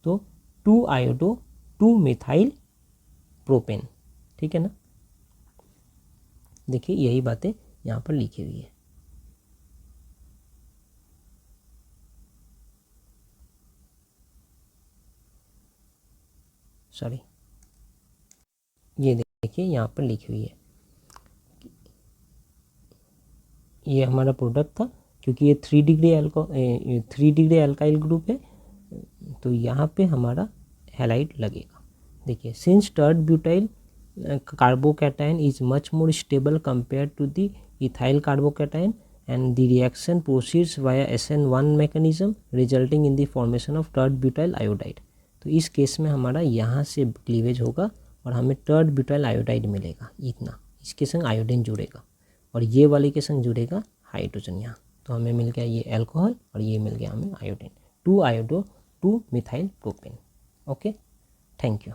तो 2 आयोडो 2 मिथाइल प्रोपेन, ठीक है ना। देखिए यही बातें यहाँ पर लिखी हुई है। सॉरी, ये देखिए यहाँ पर लिखी हुई है, ये हमारा प्रोडक्ट था, क्योंकि ये 3 डिग्री अल्काइल ग्रुप है, तो यहाँ पे हमारा हैलाइड लगेगा। देखिए, since tert butyl carbocation is much more stable compare to the ethyl carbocation and the reaction proceeds via SN1 mechanism resulting in the formation of टर्ड butyl iodide. तो इस केस में हमारा यहाँ से क्लीवेज होगा और हमें टर्ड ब्यूटाइल आयोडाइड मिलेगा इतना, इसके संग आयोडीन जुड़ेगा और ये वाले के संग जुड़ेगा हाइड्रोजन यहाँ। तो हमें मिल गया ये अल्कोहल और ये मिल गया हमें iodine, 2 iodo 2 methyl propane. Okay, thank you.